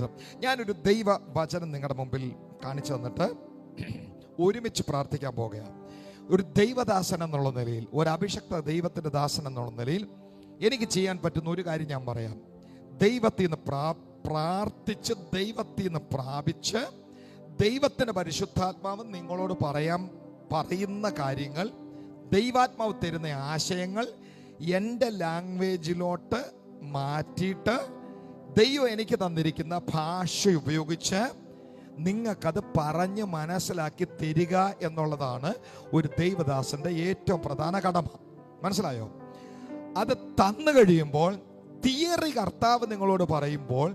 സ്തോത്രം. ഞാനൊരു ദൈവ വചനം നിങ്ങളുടെ മുമ്പിൽ കാണിച്ചു തന്നിട്ട് ഒരുമിച്ച് പ്രാർത്ഥിക്കാൻ പോകുകയാണ്. ഒരു ദൈവദാസൻ എന്നുള്ള നിലയിൽ, ഒരു അഭിഷക്ത ദൈവത്തിൻ്റെ ദാസൻ എന്നുള്ള നിലയിൽ എനിക്ക് ചെയ്യാൻ പറ്റുന്ന ഒരു കാര്യം ഞാൻ പറയാം. ദൈവത്തിൽ നിന്ന് പ്രാർത്ഥിച്ച്, ദൈവത്തിൽ നിന്ന് പ്രാപിച്ച്, ദൈവത്തിൻ്റെ പരിശുദ്ധാത്മാവ് നിങ്ങളോട് പറയുന്ന കാര്യങ്ങൾ, ദൈവാത്മാവ് തരുന്ന ആശയങ്ങൾ എൻ്റെ ലാംഗ്വേജിലോട്ട് മാറ്റിയിട്ട് ദൈവം എനിക്ക് തന്നിരിക്കുന്ന ഭാഷ ഉപയോഗിച്ച് നിങ്ങൾക്കത് പറഞ്ഞ് മനസ്സിലാക്കി തരിക എന്നുള്ളതാണ് ഒരു ദൈവദാസന്റെ ഏറ്റവും പ്രധാന കടമ. മനസ്സിലായോ? അത് തന്നു കഴിയുമ്പോൾ, തിയറി കർത്താവ് നിങ്ങളോട് പറയുമ്പോൾ,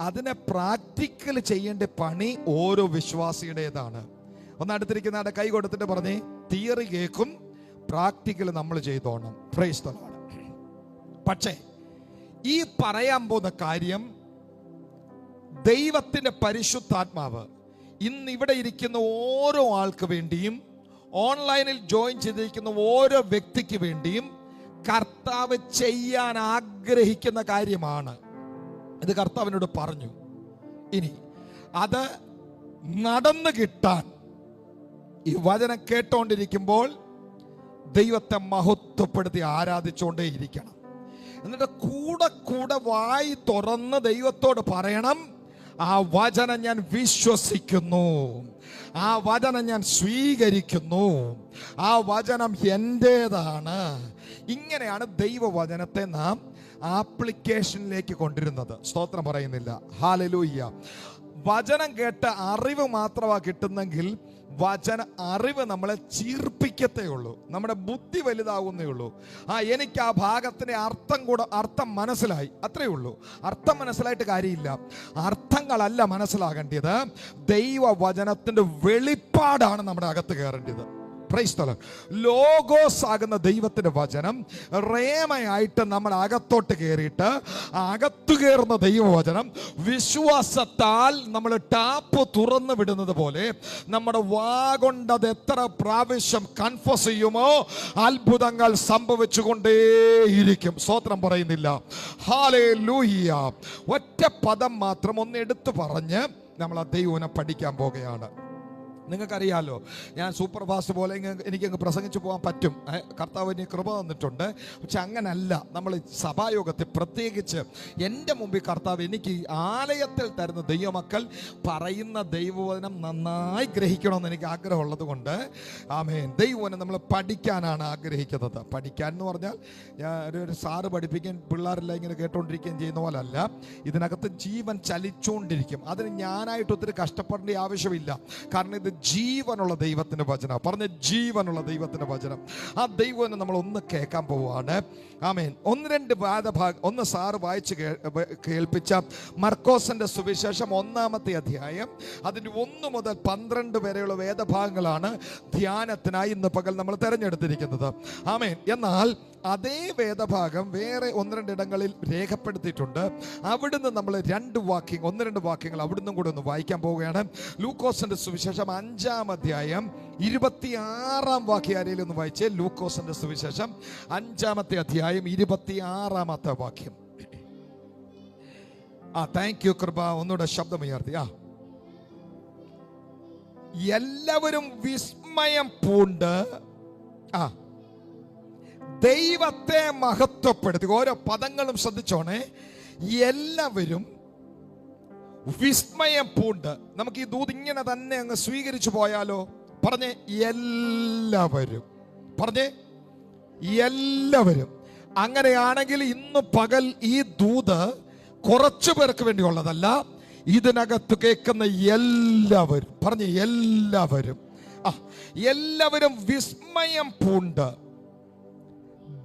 അതിനെ പ്രാക്ടിക്കൽ ചെയ്യേണ്ട പണി ഓരോ വിശ്വാസിയുടേതാണ്. ഒന്ന് അടുത്തിരിക്കുന്ന ആടെ കൈ കൊടുത്തിട്ട് പറഞ്ഞേ, തിയറി കേൾക്കും, പ്രാക്ടിക്കൽ നമ്മൾ ചെയ്തോണം. Price the Lord. പക്ഷേ ഈ പറയാൻ പോകുന്ന കാര്യം ദൈവത്തിന്റെ പരിശുദ്ധാത്മാവ് ഇന്ന് ഇവിടെ ഇരിക്കുന്ന ഓരോ ആൾക്ക് വേണ്ടിയും, ഓൺലൈനിൽ ജോയിൻ ചെയ്തിരിക്കുന്ന ഓരോ വ്യക്തിക്ക് വേണ്ടിയും കർത്താവ് ചെയ്യാൻ ആഗ്രഹിക്കുന്ന കാര്യമാണ്. ഇത് കർത്താവിനോട് പറഞ്ഞു. ഇനി അത് നടന്നു കിട്ടാൻ ഈ വചനം കേട്ടോണ്ടിരിക്കുമ്പോൾ ദൈവത്തെ മഹത്വപ്പെടുത്തി ആരാധിച്ചുകൊണ്ടേ ഇരിക്കണം. എന്നിട്ട് കൂടെ വായി തുറന്ന് ദൈവത്തോട് പറയണം, ആ വചനം ഞാൻ വിശ്വസിക്കുന്നു, ആ വചനം ഞാൻ സ്വീകരിക്കുന്നു, ആ വചനം എൻ്റേതാണ്. ഇങ്ങനെയാണ് ദൈവവചനത്തെ നാം ആപ്ലിക്കേഷനിലേക്ക് കൊണ്ടുവരുന്നത്. സ്തോത്രം പറയുന്നില്ല. ഹല്ലേലൂയ. വചനം കേട്ട അറിവ് മാത്രമാണ് കിട്ടുന്നെങ്കിൽ അറിവ് നമ്മളെ ചീർപ്പിക്കത്തേ ഉള്ളൂ, നമ്മുടെ ബുദ്ധി വലുതാവുന്നേ ഉള്ളൂ. എനിക്ക് ആ ഭാഗത്തിന്റെ അർത്ഥം മനസ്സിലായി, അത്രേ ഉള്ളൂ. അർത്ഥം മനസ്സിലായിട്ട് കാര്യമില്ല. അർത്ഥങ്ങളല്ല മനസ്സിലാകേണ്ടത്, ദൈവവചനത്തിന്റെ വെളിപ്പാടാണ് നമ്മുടെ അകത്ത് കയറേണ്ടത്. Praise the Lord. ലോഗോസ് ആകുന്ന ദൈവത്തിന്റെ വചനം റേമയായിട്ട് നമ്മൾ അകത്തോട്ട് കയറിയിട്ട്, അകത്തു കയറുന്ന ദൈവവചനം വിശ്വാസത്താൽ നമ്മൾ ടാപ്പ് തുറന്നു വിടുന്നത് പോലെ നമ്മുടെ വാ കൊണ്ട് അത് എത്ര പ്രാവശ്യം കൺഫസ് ചെയ്യുമോ അത്ഭുതങ്ങൾ സംഭവിച്ചുകൊണ്ടേയിരിക്കും. സ്തോത്രം പറയുന്നില്ല. ഹല്ലേലൂയ. ഒറ്റ പദം മാത്രം ഒന്ന് എടുത്തു പറഞ്ഞ് നമ്മൾ ആ ദൈവനെ പഠിക്കാൻ പോകുകയാണ്. നിങ്ങൾക്കറിയാലോ, ഞാൻ സൂപ്പർ ഫാസ്റ്റ് പോലെ എനിക്കങ്ങ് പ്രസംഗിച്ചു പോകാൻ പറ്റും. കർത്താവിന് കൃപ തന്നിട്ടുണ്ട്. പക്ഷെ അങ്ങനല്ല. നമ്മൾ സഭായോഗത്തിൽ പ്രത്യേകിച്ച് എൻ്റെ മുമ്പിൽ കർത്താവ് എനിക്ക് ആലയത്തിൽ തരുന്ന ദൈവമക്കൾ പറയുന്ന ദൈവവചനം നന്നായി ഗ്രഹിക്കണമെന്ന് എനിക്ക് ആഗ്രഹമുള്ളത് കൊണ്ട് ആമേൻ, ദൈവവചനം നമ്മൾ പഠിക്കാനാണ് ആഗ്രഹിക്കുന്നത്. പഠിക്കാൻ എന്ന് പറഞ്ഞാൽ ഒരു സാറ് പഠിപ്പിക്കാൻ പിള്ളേരെല്ലാം ഇങ്ങനെ കേട്ടോണ്ടിരിക്കുകയും ചെയ്യുന്ന പോലെ അല്ല. ഇതിനകത്ത് ജീവൻ ചലിച്ചുകൊണ്ടിരിക്കും. അതിന് ഞാനായിട്ട് ഒത്തിരി കഷ്ടപ്പെടേണ്ട ആവശ്യമില്ല. കാരണം ഇത് ജീവനുള്ള ദൈവത്തിന്റെ വചനം. പറഞ്ഞ ജീവനുള്ള ദൈവത്തിന്റെ വചനം. ആ ദൈവം നമ്മൾ ഒന്ന് കേൾക്കാൻ പോവുകയാണ്. ആമേൻ. ഒന്ന് സാറ് വായിച്ച് കേൾപ്പിച്ച മർക്കോസിന്റെ സുവിശേഷം 1-ാമത്തെ അധ്യായം, അതിന്റെ 1 മുതൽ 12 വരെയുള്ള വേദഭാഗങ്ങളാണ് ധ്യാനത്തിനായി ഇന്ന് പകൽ നമ്മൾ തിരഞ്ഞെടുത്തിരിക്കുന്നത്. ആമേൻ. എന്നാൽ അതേ വേദഭാഗം വേറെ 1-2 ഇടങ്ങളിൽ രേഖപ്പെടുത്തിയിട്ടുണ്ട്. അവിടുന്ന് നമ്മൾ 1-2 വാക്യങ്ങൾ അവിടുന്ന് കൂടെ ഒന്ന് വായിക്കാൻ പോവുകയാണ്. ലൂക്കോസിന്റെ സുവിശേഷം 5-ാം അധ്യായം 26-ാം വാക്യം ആരെങ്കിലും ഒന്ന് വായിച്ചേ. ലൂക്കോസിന്റെ സുവിശേഷം 5-ാമത്തെ അധ്യായം 26-ാമത്തെ വാക്യം. താങ്ക് യു കൃപ. ഒന്നുകൂടെ ശബ്ദമുയർത്തി. എല്ലാവരും വിസ്മയം പൂണ്ട് ദൈവത്തെ മഹത്വപ്പെടുത്തി. ഓരോ പദങ്ങളും ശ്രദ്ധിച്ചോണേ. എല്ലാവരും വിസ്മയം പൂണ്ട്. നമുക്ക് ഈ ദൂത് ഇങ്ങനെ തന്നെ അങ്ങ് സ്വീകരിച്ചു പോയാലോ? പറഞ്ഞേ, എല്ലാവരും. പറഞ്ഞേ, എല്ലാവരും. അങ്ങനെയാണെങ്കിൽ ഇന്ന് പകൽ ഈ ദൂത് കുറച്ചു പേർക്ക് വേണ്ടിയുള്ളതല്ല, ഇതിനകത്ത് കേൾക്കുന്ന എല്ലാവരും. പറഞ്ഞേ, എല്ലാവരും. എല്ലാവരും വിസ്മയം പൂണ്ട്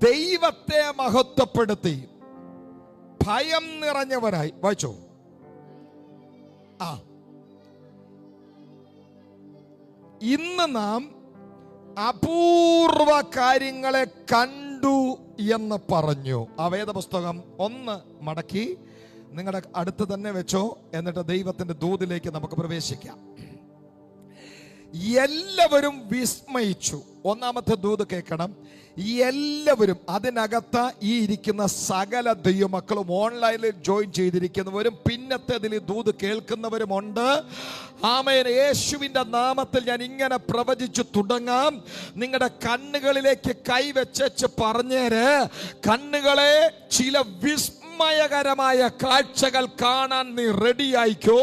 ദൈവത്തെ മഹത്വപ്പെടുത്തി ഭയം നിറഞ്ഞവരായി. വായിച്ചോ. ഇന്ന് നാം അപൂർവ കാര്യങ്ങളെ കണ്ടു എന്ന് പറഞ്ഞു. ആ വേദപുസ്തകം ഒന്ന് മടക്കി നിങ്ങളുടെ അടുത്ത് തന്നെ വെച്ചോ. എന്നിട്ട് ദൈവത്തിന്റെ ദൂതിലേക്ക് നമുക്ക് പ്രവേശിക്കാം. എല്ലാവരും വിസ്മയിച്ചു. ഒന്നാമത്തെ ദൂത് കേൾക്കണം. എല്ലാവരും, അതിനകത്ത് ഈ ഇരിക്കുന്ന സകല ദൈവമക്കളും, ഓൺലൈനിൽ ജോയിൻ ചെയ്തിരിക്കുന്നവരും പിന്നത്തേതിൽ ദൂത് കേൾക്കുന്നവരുമുണ്ട്. ആമേൻ. യേശുവിൻ്റെ നാമത്തിൽ ഞാൻ ഇങ്ങനെ പ്രവചിച്ചു തുടങ്ങാം. നിങ്ങളുടെ കണ്ണുകളിലേക്ക് കൈവച്ച് പറഞ്ഞേര്, കണ്ണുകളെ ചില വിസ്മയകരമായ കാഴ്ചകൾ കാണാൻ നീ റെഡിയായിക്കോ.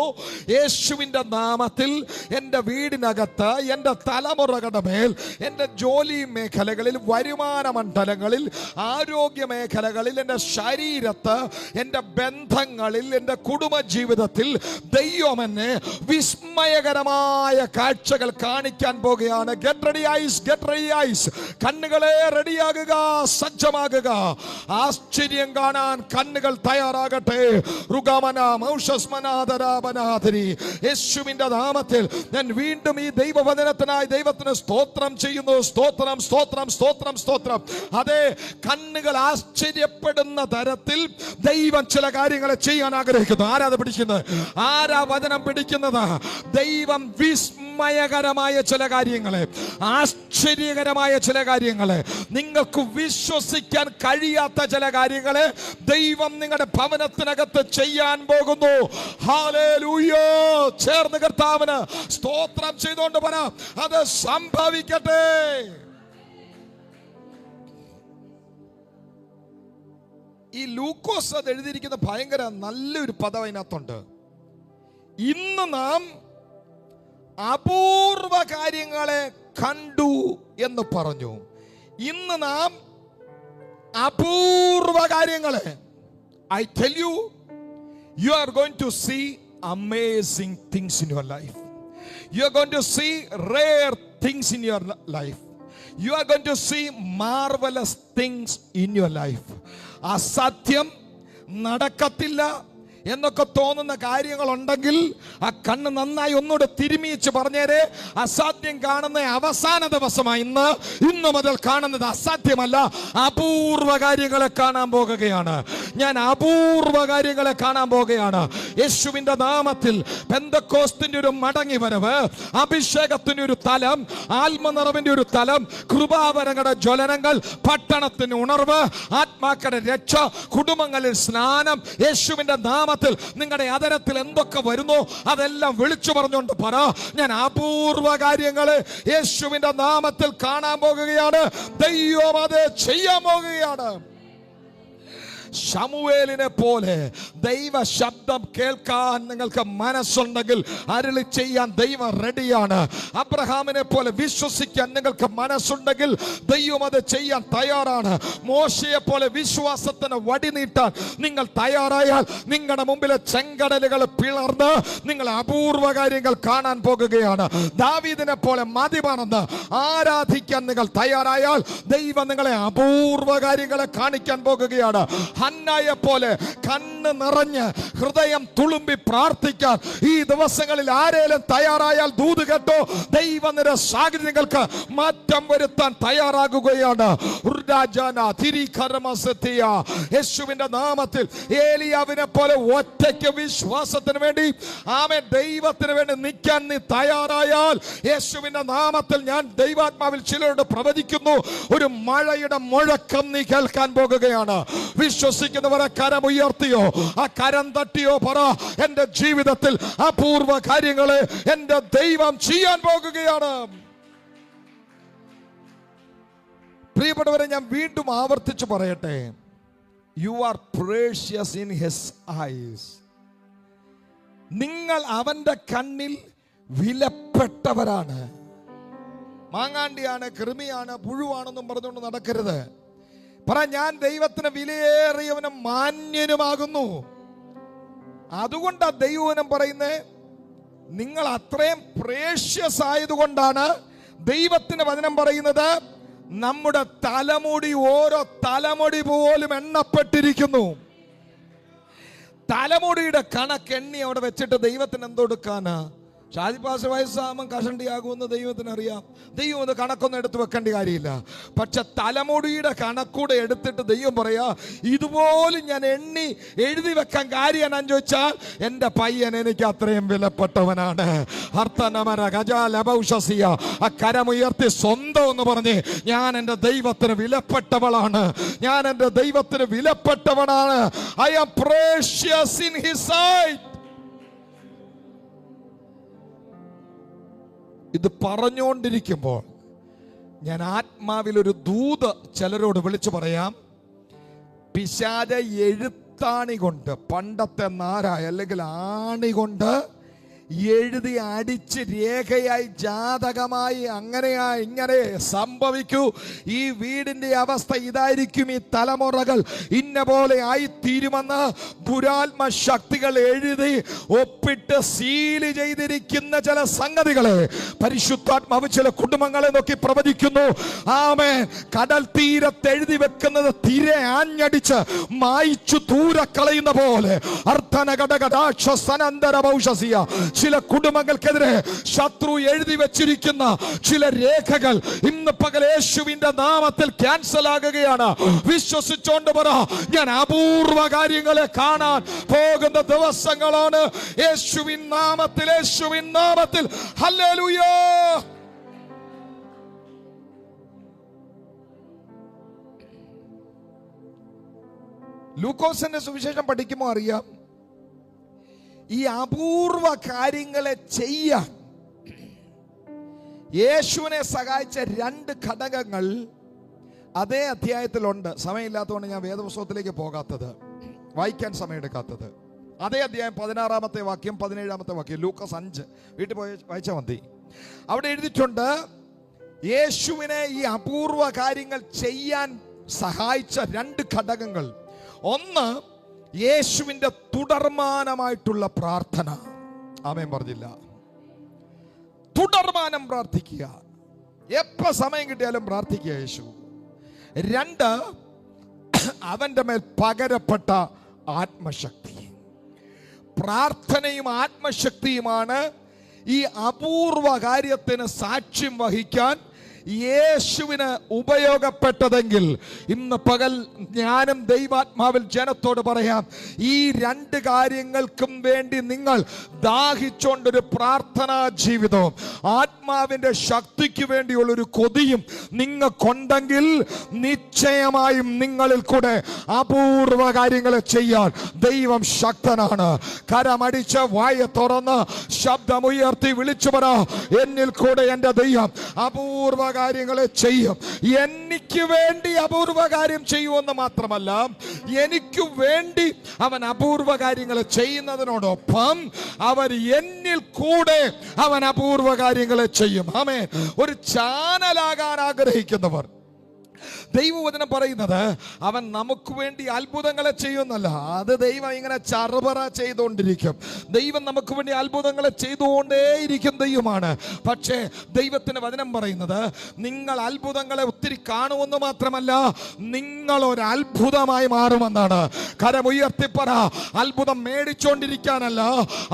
യേശുവിൻ്റെ നാമത്തിൽ എൻ്റെ വീടിനകത്ത്, എൻ്റെ തലമുറകളുടെ മേൽ, എൻ്റെ ജോലി മേഖലകളിൽ, വരുമാന മണ്ഡലങ്ങളിൽ, ആരോഗ്യ മേഖലകളിൽ, എൻ്റെ ശരീരത്ത്, എൻ്റെ ബന്ധങ്ങളിൽ, എൻ്റെ കുടുംബ ജീവിതത്തിൽ ദൈവം എന്നെ വിസ്മയകരമായ കാഴ്ചകൾ കാണിക്കാൻ പോകുകയാണ്. Get ready eyes, get ready eyes. കണ്ണുകളെ റെഡിയാകുക, സജ്ജമാകുക. ആശ്ചര്യം കാണാൻ കണ്ണുകൾ തയ്യാറാകട്ടെ. യേശുവിന്റെ നാമത്തിൽ ഞാൻ വീണ്ടും ഈ ദൈവവചനത്തിനായി ദൈവത്തിന് സ്തോത്രം ചെയ്യുന്നു. സ്തോത്രം, സ്തോത്രം, സ്തോത്രം, സ്തോത്രം. അതെ, കണ്ണുകൾ ആശ്ചര്യപ്പെടുന്ന തരത്തിൽ ദൈവം ചില കാര്യങ്ങളെ ചെയ്യാൻ ആഗ്രഹിക്കുന്നു. ആരാ അത് പിടിക്കുന്നത്? ആരാ വചനം പിടിക്കുന്നത്? ദൈവം വിസ്മയകരമായ ചില കാര്യങ്ങളെ, ആശ്ചര്യകരമായ ചില കാര്യങ്ങളെ, നിങ്ങൾക്ക് വിശ്വസിക്കാൻ കഴിയാത്ത ചില കാര്യങ്ങളെ ദൈവം നിങ്ങളുടെ ഭവനത്തിനകത്ത് ചെയ്യാൻ പോകുന്നു. ഹല്ലേലൂയ. ചേർന്ന് കർത്താവിന് സ്തോത്രം ചെയ്തുകൊണ്ട് പറ, അത് സംഭവിക്കട്ടെ. ഈ ലൂക്കോസ് അത് എഴുതിയിരിക്കുന്ന ഭയങ്കര നല്ലൊരു പദം അതിനകത്തുണ്ട്. ഇന്ന് നാം അപൂർവ കാര്യങ്ങളെ കണ്ടു എന്ന് പറഞ്ഞു. ഇന്ന് നാം അപൂർവ കാര്യങ്ങളെ, I tell you, you are going to see amazing things in your life. You are going to see rare things in your life. You are going to see marvelous things in your life. അസാധ്യം, നടക്കത്തില്ല എന്നൊക്കെ തോന്നുന്ന കാര്യങ്ങളുണ്ടെങ്കിൽ ആ കണ്ണ് നന്നായി ഒന്നുകൂടെ തിരുമിച്ച് പറഞ്ഞേരെ. അസാധ്യം കാണുന്ന അവസാന ദിവസമായി ഇന്ന് മുതൽ കാണുന്നത് അസാധ്യമല്ല, അപൂർവ കാര്യങ്ങളെ കാണാൻ പോകുകയാണ്. ഞാൻ അപൂർവ കാര്യങ്ങളെ കാണാൻ പോകുകയാണ്. യേശുവിന്റെ നാമത്തിൽ പെന്തക്കോസ്തിന്റെ ഒരു മടങ്ങി വരവ്, അഭിഷേകത്തിന്റെ ഒരു തലം, ആത്മനിറവിന്റെ ഒരു തലം, കൃപാവരങ്ങളുടെ ജ്വലനങ്ങൾ, പട്ടണത്തിന് ഉണർവ്, ആത്മാക്കളുടെ രക്ഷ, കുടുംബങ്ങളിൽ സ്നാനം. യേശുവിന്റെ നാമത്തിൽ നിങ്ങളുടെ അതരത്തിൽ എന്തൊക്കെ വരുന്നു അതെല്ലാം വിളിച്ചു പറഞ്ഞുകൊണ്ട് പറ, ഞാൻ അപൂർവ കാര്യങ്ങളെ യേശുവിന്റെ നാമത്തിൽ കാണാൻ പോകുകയാണ്. ദൈവം അത് ചെയ്യാൻ പോകുകയാണ്. ശമൂവേലിനെ പോലെ ദൈവ ശബ്ദം കേൾക്കാൻ നിങ്ങൾക്ക് മനസ്സുണ്ടെങ്കിൽ അരുളി ചെയ്യാൻ ദൈവം റെഡിയാണ്. അബ്രഹാമിനെ പോലെ വിശ്വസിക്കാൻ നിങ്ങൾക്ക് മനസ്സുണ്ടെങ്കിൽ ദൈവം അത് ചെയ്യാൻ തയ്യാറാണ്. മോശയെ പോലെ വിശ്വാസത്തിന് വടി നീട്ടാൻ നിങ്ങൾ തയ്യാറായാൽ നിങ്ങളുടെ മുമ്പിലെ ചെങ്കടലുകൾ പിളർന്ന് നിങ്ങൾ അപൂർവ കാര്യങ്ങൾ കാണാൻ പോകുകയാണ്. ദാവീദിനെ പോലെ മതിമറന്ന് ആരാധിക്കാൻ നിങ്ങൾ തയ്യാറായാൽ ദൈവം നിങ്ങളെ അപൂർവ കാര്യങ്ങളെ കാണിക്കാൻ പോകുകയാണ്. ഹന്നയെ പോലെ കണ്ണ് നിറഞ്ഞ് ഹൃദയം തുളുമ്പി പ്രാർത്ഥിക്കാൻ ഈ ദിവസങ്ങളിൽ ആരേലും തയ്യാറായാൽ ദൂത് കേട്ടോ, ദൈവനിര സാഹചര്യങ്ങൾക്ക് മാറ്റം വരുത്താൻ തയ്യാറാകുകയാണ്. യേശുവിന്റെ നാമത്തിൽ ഏലിയാവിനെ പോലെ ഒറ്റയ്ക്ക് വിശ്വാസത്തിന് വേണ്ടി ആമേൻ ദൈവത്തിന് വേണ്ടി നിൽക്കാൻ നീ തയ്യാറായാൽ യേശുവിന്റെ നാമത്തിൽ ഞാൻ ദൈവാത്മാവിൽ ചിലരോട് പ്രവചിക്കുന്നു, ഒരു മഴയുടെ മുഴക്കം നീ കേൾക്കാൻ പോകുകയാണ്. വിശ്വസിക്കുന്നവരെ കരം ഉയർത്തിയോ ആ കരം തട്ടിയോ പറ, എന്റെ ജീവിതത്തിൽ അപൂർവ കാര്യങ്ങളെ എന്റെ ദൈവം ചെയ്യാൻ പോകുകയാണ്. പ്രിയപ്പെട്ടവരെ, ഞാൻ വീണ്ടും ആവർത്തിച്ച് പറയട്ടെ, you are precious in his eyes. നിങ്ങൾ അവന്റെ കണ്ണിൽ വിലപ്പെട്ടവരാണ്. മാങ്ങാണ്ടിയാണ്, കൃമിയാണ്, പുഴുവാണെന്നും പറഞ്ഞുകൊണ്ട് നടക്കരുത്. പറ, ഞാൻ ദൈവത്തിന് വിലയേറിയവനും മാന്യനുമാകുന്നു. അതുകൊണ്ടാ ദൈവവചനം പറയുന്നത്, നിങ്ങൾ അത്രയും പ്രേഷ്യസ് ആയതുകൊണ്ടാണ് ദൈവത്തിന്റെ വചനം പറയുന്നത്, നമ്മുടെ തലമുടി ഓരോ തലമുടി പോലും എണ്ണപ്പെട്ടിരിക്കുന്നു. തലമുടിയുടെ കണക്ക് എണ്ണി അവിടെ വെച്ചിട്ട് ദൈവത്തിന് എന്തൊടുക്കാനാ? ഷാജിപ്പാസ് വയസ്സാകുമ്പോൾ കഷണ്ടിയാകുമെന്ന് ദൈവത്തിനറിയാം. ദൈവം ഒന്ന് കണക്കൊന്നും എടുത്ത് വെക്കേണ്ട കാര്യമില്ല. പക്ഷെ തലമുടിയുടെ കണക്കൂടെ എടുത്തിട്ട് ദൈവം പറയാ, ഇതുപോലും ഞാൻ എണ്ണി എഴുതി വെക്കാൻ കാര്യം എന്നാന്ന് ചോദിച്ചാൽ എൻ്റെ പയ്യൻ എനിക്ക് അത്രയും വിലപ്പെട്ടവനാണ്. ആ കരമുയർത്തി സ്വന്തം എന്ന് പറഞ്ഞ്, ഞാൻ എൻ്റെ ദൈവത്തിന് വിലപ്പെട്ടവളാണ്, ഞാൻ എൻ്റെ ദൈവത്തിന് വിലപ്പെട്ടവനാണ്. I am precious in his sight. ഇത് പറഞ്ഞുകൊണ്ടിരിക്കുമ്പോൾ ഞാൻ ആത്മാവിൽ ഒരു ദൂത് ചിലരോട് വിളിച്ചു പറയാം. പിശാച് എഴുത്താണി കൊണ്ട്, പണ്ടത്തെ നാരായ അല്ലെങ്കിൽ ആണി കൊണ്ട് എഴുതി അടിച്ച് രേഖയായി ജാതകമായി അങ്ങനെയായി ഇങ്ങനെ സംഭവിക്കൂ, ഈ വീടിന്റെ അവസ്ഥ ഇതായിരിക്കും, ഈ തലമുറകൾ ഇന്ന പോലെ ആയിത്തീരുമെന്ന് ദുരാത്മ ശക്തികൾ എഴുതി ഒപ്പിട്ട് സീല് ചെയ്തിരിക്കുന്ന ചില സംഗതികളെ പരിശുദ്ധാത്മാവ് ചില കുടുംബങ്ങളെ നോക്കി പ്രവചിക്കുന്നു. ആമേൻ. കടൽ തീരത്ത് എഴുതി വെക്കുന്നത് തിര ആഞ്ഞടിച്ച് മായിച്ചു ദൂരക്കളയുന്ന പോലെ ചില കുടുംബങ്ങൾക്കെതിരെ ശത്രു എഴുതി വെച്ചിരിക്കുന്ന ചില രേഖകൾ ഇന്ന് പകൽ യേശുവിന്റെ നാമത്തിൽ ക്യാൻസൽ ആകുകയാണ്. വിശ്വസിച്ചോണ്ട് പറ, ഞാൻ അപൂർവ കാര്യങ്ങളെ കാണാൻ പോകുന്ന ദിവസങ്ങളാണ്. യേശുവിൻ നാമത്തിൽ, യേശുവിൻ നാമത്തിൽ. ഹല്ലേലൂയ. ലൂക്കോസിന്റെ സുവിശേഷം പഠിക്കുമ്പോൾ അറിയാം, ഈ അപൂർവ കാര്യങ്ങളെ ചെയ്യാൻ യേശുവിനെ സഹായിച്ച 2 ഘടകങ്ങൾ അതേ അധ്യായത്തിലുണ്ട്. സമയമില്ലാത്തതുകൊണ്ട് ഞാൻ വേദപുസ്തകത്തിലേക്ക് പോകാത്തത്, വായിക്കാൻ സമയമെടുക്കാത്തത്. അതേ അധ്യായം 16-ാമത്തെ വാക്യം 17-ാമത്തെ വാക്യം, ലൂക്കോസ് 5 വീട്ടിൽ പോയി വായിച്ചാൽ മതി. അവിടെ എഴുതിയിട്ടുണ്ട്, യേശുവിനെ ഈ അപൂർവ കാര്യങ്ങൾ ചെയ്യാൻ സഹായിച്ച 2 ഘടകങ്ങൾ. ഒന്ന്, യേശുവിന്റെ തുടർമാനമായിട്ടുള്ള പ്രാർത്ഥന. ആമേൻ പറഞ്ഞില്ല. തുടർമാനം പ്രാർത്ഥിക്കുക, എപ്പ സമയം കിട്ടിയാലും പ്രാർത്ഥിക്കുക യേശു. 2, അവന്റെ മേൽ പകരപ്പെട്ട ആത്മശക്തി. പ്രാർത്ഥനയും ആത്മശക്തിയുമാണ് ഈ അപൂർവ കാര്യത്തിന് സാക്ഷ്യം വഹിക്കാൻ യേശുവിന് ഉപയോഗപ്പെട്ടതെങ്കിൽ ഇന്ന് പകൽ ഞാനും ദൈവാത്മാവിൽ ജനത്തോട് പറയാം, ഈ 2 കാര്യങ്ങൾക്കും വേണ്ടി നിങ്ങൾ ദാഹിച്ചോണ്ടൊരു പ്രാർത്ഥനാ ജീവിതവും ആത്മാവിന്റെ ശക്തിക്ക് വേണ്ടിയുള്ളൊരു കൊതിയും നിങ്ങൾക്കുണ്ടെങ്കിൽ നിശ്ചയമായും നിങ്ങളിൽ കൂടെ അപൂർവ കാര്യങ്ങൾ ചെയ്യാൻ ദൈവം ശക്തനാണ്. കരമടിച്ച് വായ തുറന്ന് ശബ്ദമുയർത്തി വിളിച്ചു പറ, എന്നിൽ കൂടെ എൻ്റെ ദൈവം അപൂർവ കാര്യങ്ങളെ ചെയ്യും. എനിക്ക് വേണ്ടി അപൂർവ കാര്യം ചെയ്യുമെന്ന് മാത്രമല്ല, എനിക്ക് വേണ്ടി അവൻ അപൂർവ കാര്യങ്ങൾ ചെയ്യുന്നതിനോടൊപ്പം അവൻ എന്നിൽ കൂടെ അവൻ അപൂർവ കാര്യങ്ങളെ ചെയ്യും. ആമേൻ. ഒരു ചാനലാകാൻ ആഗ്രഹിക്കുന്നവർ, ദൈവവചനം പറയുന്നത് അവൻ നമുക്ക് വേണ്ടി അത്ഭുതങ്ങളെ ചെയ്യുന്നല്ല, അത് ദൈവം ഇങ്ങനെ ചറുപറ ചെയ്തുകൊണ്ടിരിക്കും. ദൈവം നമുക്ക് വേണ്ടി അത്ഭുതങ്ങളെ ചെയ്തുകൊണ്ടേയിരിക്കും ദൈവമാണ്. പക്ഷേ ദൈവത്തിന്റെ വചനം പറയുന്നത് നിങ്ങൾ അത്ഭുതങ്ങളെ ഒത്തിരി കാണുമെന്ന് മാത്രമല്ല, നിങ്ങൾ ഒരു അത്ഭുതമായി മാറുമെന്നാണ്. കരമുയർത്തിപ്പറ, അത്ഭുതം മേടിച്ചോണ്ടിരിക്കാനല്ല,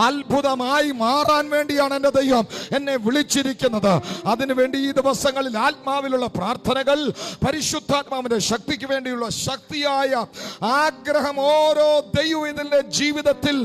അത്ഭുതമായി മാറാൻ വേണ്ടിയാണ് എൻ്റെ ദൈവം എന്നെ വിളിച്ചിരിക്കുന്നത്. അതിനുവേണ്ടി ഈ ദിവസങ്ങളിൽ ആത്മാവിലുള്ള പ്രാർത്ഥനകൾ, പരിശുദ്ധാത്മാവിന്റെ ശക്തിക്ക് വേണ്ടിയുള്ള ശക്തിയായ ആഗ്രഹം ഓരോ ദൈവത്തിന്റെ ജീവിതത്തിൽ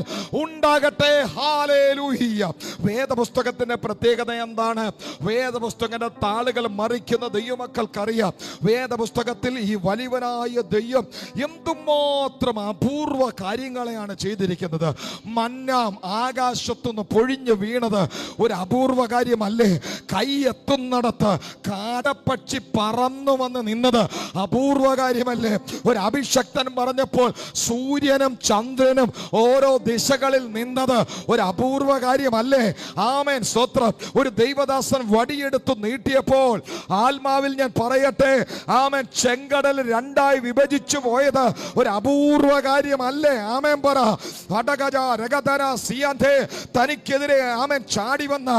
ഉണ്ടാകട്ടെ. ഹല്ലേലൂയ. വേദപുസ്തകത്തിന്റെ പ്രത്യേകത എന്താണ്? വേദപുസ്തകത്തിന്റെ താളുകൾ മറിക്കുന്ന ദൈവമക്കൾക്കറിയാം. വേദപുസ്തകത്തിൽ ഈ വലിയവനായ ദൈവം എന്തുമാത്രം അപൂർവ കാര്യങ്ങളെയാണ് ചെയ്തിരിക്കുന്നത്. മന്നാം ആകാശത്തുനിന്ന് പൊഴിഞ്ഞു വീണത് ഒരു അപൂർവ കാര്യമല്ലേ? കൈ എത്തുന്നിടത്ത് കാടപ്പക്ഷി പറന്നു വന്ന് നിന്നത് അപൂർവ കാര്യമല്ലേ? ഒരു അഭിഷക്തൻ പറഞ്ഞപ്പോൾ സൂര്യനും ചന്ദ്രനും ഓരോ ദിശകളിൽ നിന്നത് ഒരു അപൂർവ കാര്യമല്ലേ? ആമേൻ, സ്തോത്രം. ഒരു ദൈവദാസൻ വടിയെടുത്ത് നീട്ടിയപ്പോൾ ആത്മാവിൽ ഞാൻ പറയട്ടെ, ആമേൻ, ചെങ്കടൽ 2ആയി വിഭജിച്ചു പോയത് ഒരു അപൂർവ കാര്യമല്ലേ? ആമേൻ പറ. തനിക്കെതിരെ ആമേൻ ചാടി വന്ന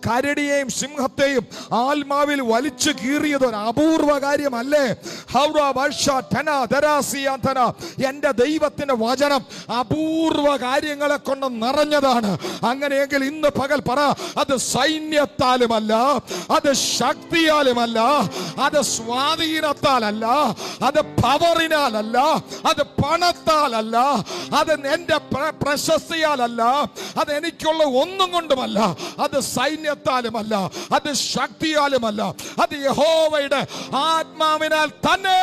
കരടിയെയും സിംഹത്തെയും ആത്മാവിൽ വലിച്ചു കീറിയത് ഒരു അപൂർവ കാര്യമല്ലേ? എന്റെ ദൈവത്തിന്റെ വചനം അപൂർവ കാര്യങ്ങളെ കൊണ്ട് നിറഞ്ഞതാണ്. അങ്ങനെയെങ്കിൽ ഇന്ന് പകൽ പറ, അത് സൈന്യത്താലുമല്ല, അത് ശക്തിയാലുമല്ല, അത് സ്വാധീനത്താലല്ല, അത് പവറിനാലല്ല, അത് പണത്താലല്ല, അത് എന്റെ പ്രശസ്തിയാലല്ല, അത് എനിക്കുള്ള ഒന്നും കൊണ്ടുമല്ല, അത് സൈന്യത്താലുമല്ല, അത് ശക്തിയാലുമല്ല, അത് യഹോവയുടെ ആത്മാവിനാൽ തന്നെ.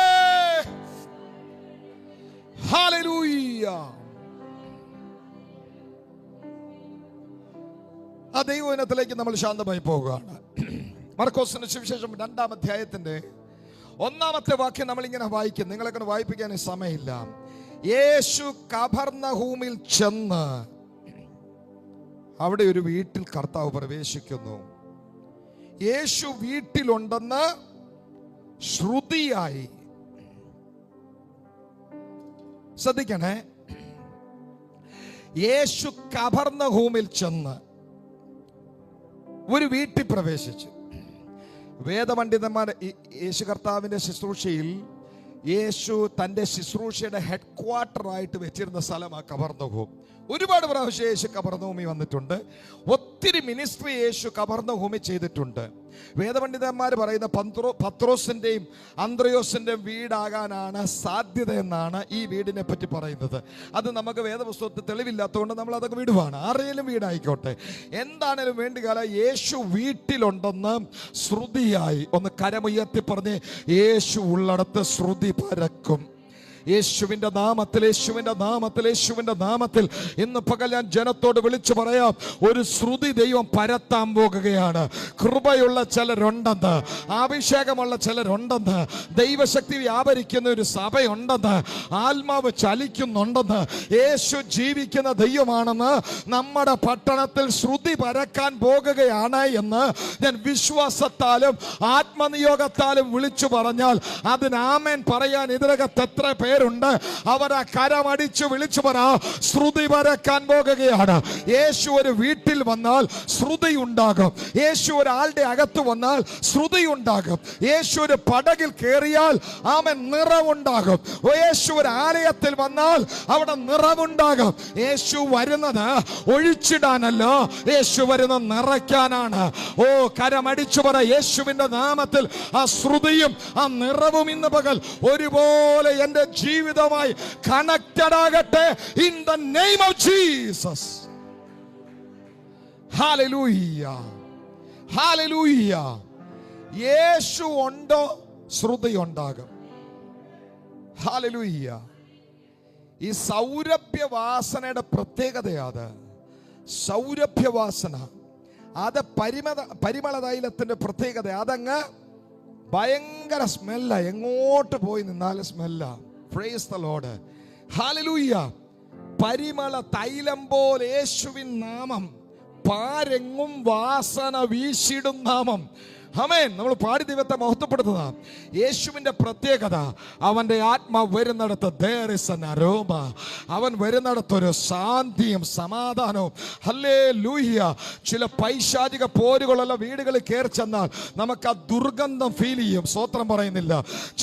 ഹല്ലേലൂയ. ആ ദൈവവചനത്തിലേക്ക് നമ്മൾ ശാന്തമായി പോവുകയാണ്. മർക്കോസിന്റെ സുവിശേഷം 2-ാം അധ്യായത്തിന്റെ 1-ാമത്തെ വാക്യം നമ്മൾ ഇങ്ങനെ വായിക്കും. നിങ്ങളെ വായിപ്പിക്കാൻ സമയമില്ല. യേശു കഫർന്നഹൂമിൽ ചെന്ന് അവിടെ ഒരു വീട്ടിൽ കർത്താവ് പ്രവേശിക്കുന്നു. യേശു വീട്ടിലുണ്ടെന്ന് ശ്രുതിയായി. ശ്രദ്ധിക്കണേ, യേശു കഫർന്നഹൂമിൽ ചെന്ന് ഒരു വീട്ടിൽ പ്രവേശിച്ചു. വേദപണ്ഡിതന്മാർ യേശു കർത്താവിന്റെ ശുശ്രൂഷയിൽ യേശു തൻ്റെ ശുശ്രൂഷയുടെ ഹെഡ് ക്വാർട്ടർ ആയിട്ട് വെച്ചിരുന്ന സ്ഥലമാണ് കഫർന്നഹൂം. ഒരുപാട് പ്രാവശ്യം യേശു കഫർന്നഹൂമിൽ വന്നിട്ടുണ്ട്. ഒത്തിരി മിനിസ്ട്രി യേശു കഫർന്നഹൂമിൽ ചെയ്തിട്ടുണ്ട്. വേദപണ്ഡിതന്മാർ പറയുന്ന പത്രോസിന്റെയും അന്ത്രയോസിന്റെയും വീടാകാനാണ് സാധ്യത എന്നാണ് ഈ വീടിനെ പറ്റി പറയുന്നത്. അത് നമുക്ക് വേദപുസ്തകത്തിൽ തെളിവില്ലാത്തതുകൊണ്ട് നമ്മൾ അതൊക്കെ വിടുവാണ്. ആരെങ്കിലും വീടായിക്കോട്ടെ, എന്താണേലും വേണ്ടിക്കാല യേശു വീട്ടിലുണ്ടെന്ന് ശ്രുതിയായി. ഒന്ന് കരമുയർത്തി പറഞ്ഞ്, യേശു ഉള്ളിടത്ത് ശ്രുതി പരക്കും. യേശുവിന്റെ നാമത്തിൽ, യേശുവിന്റെ നാമത്തിൽ, യേശുവിന്റെ നാമത്തിൽ ഇന്ന് പകൽ ഞാൻ ജനത്തോട് വിളിച്ചു പറയാം, ഒരു ശ്രുതി ദൈവം പരത്താൻ പോകുകയാണ്. കൃപയുള്ള ചിലരുണ്ടെന്ന്, അഭിഷേകമുള്ള ചിലരുണ്ടെന്ന്, ദൈവശക്തി വ്യാപരിക്കുന്ന ഒരു സഭയുണ്ടെന്ന്, ആത്മാവ് ചലിക്കുന്നുണ്ടെന്ന്, യേശു ജീവിക്കുന്ന ദൈവമാണെന്ന് നമ്മുടെ പട്ടണത്തിൽ ശ്രുതി പരക്കാൻ പോകുകയാണ് എന്ന് ഞാൻ വിശ്വാസത്താലും ആത്മനിയോഗത്താലും വിളിച്ചു പറഞ്ഞാൽ അതിന് ആമേൻ പറയാൻ ഇതിനകത്ത് എത്ര പേരുണ്ട്? അവർ ആ കരമടിച്ചു വിളിച്ചു പറ, ശ്രുതി പരക്കാൻ പോകുകയാണ്. യേശു ഒരു വീട്ടിൽ വന്നാൽ ശ്രുതി ഉണ്ടാകും. യേശു ഒരാളുടെ അകത്ത് വന്നാൽ ശ്രുതി ഉണ്ടാകും. യേശു ഒരു പടകിൽ കയറിയാൽ ആമൻ നിറവുണ്ടാകും. യേശു ഒരു ആലയത്തിൽ വന്നാൽ അവിടെ നിറവുണ്ടാകും. യേശു വരുന്നത് ഒഴിച്ചിടാനല്ല, യേശു വരുന്നത് നിറയ്ക്കാനാണ്. ഓ, കരമടിച്ചു പറ, യേശുവിന്റെ നാമത്തിൽ ആ ശ്രുതിയും ആ നിറവും ഇന്ന് പകൽ ഒരുപോലെ എന്റെ ജീവിതമായി കണക്റ്റഡ് ആകട്ടെ. In the name of Jesus. Hallelujah, hallelujah. Yesu ഉണ്ടോ, ശ്രുതി ഉണ്ടാകും. ഹല്ലേലൂയ. ഈ സൗരഭ്യവാസനയുടെ പ്രത്യേകതയാണ്. സൗരഭ്യവാസന അത് പരിമള തൈലത്തിന്റെ പ്രത്യേകത. അതങ്ങ് ഭയങ്കര സ്മെല്ല, എങ്ങോട്ട് പോയി നിന്നാലും സ്മെല്ല. Praise the Lord. ഹല്ലേലൂയ. പരിമള തൈലം പോലെ യേശുവിൻ നാമം പാരെങ്ങും വാസന വീശിടും നാമം. ആമേൻ. നമ്മൾ പാടി ദൈവത്തെ മഹത്വപ്പെടുത്തുന്ന യേശുവിന്റെ പ്രത്യേകത, അവന്റെ ആത്മാവ് വരുന്നിടത്ത് there is an aroma. അവൻ വരുന്നിടത്തൊരു ശാന്തിയും സമാധാനവും. ഹല്ലേലൂയ. ചില പൈശാചിക പോരുകളുള്ള വീടുകളിൽ കയറി ചെന്നാൽ നമുക്ക് ആ ദുർഗന്ധം ഫീൽ ചെയ്യും. സ്തോത്രം പറയുന്നില്ല.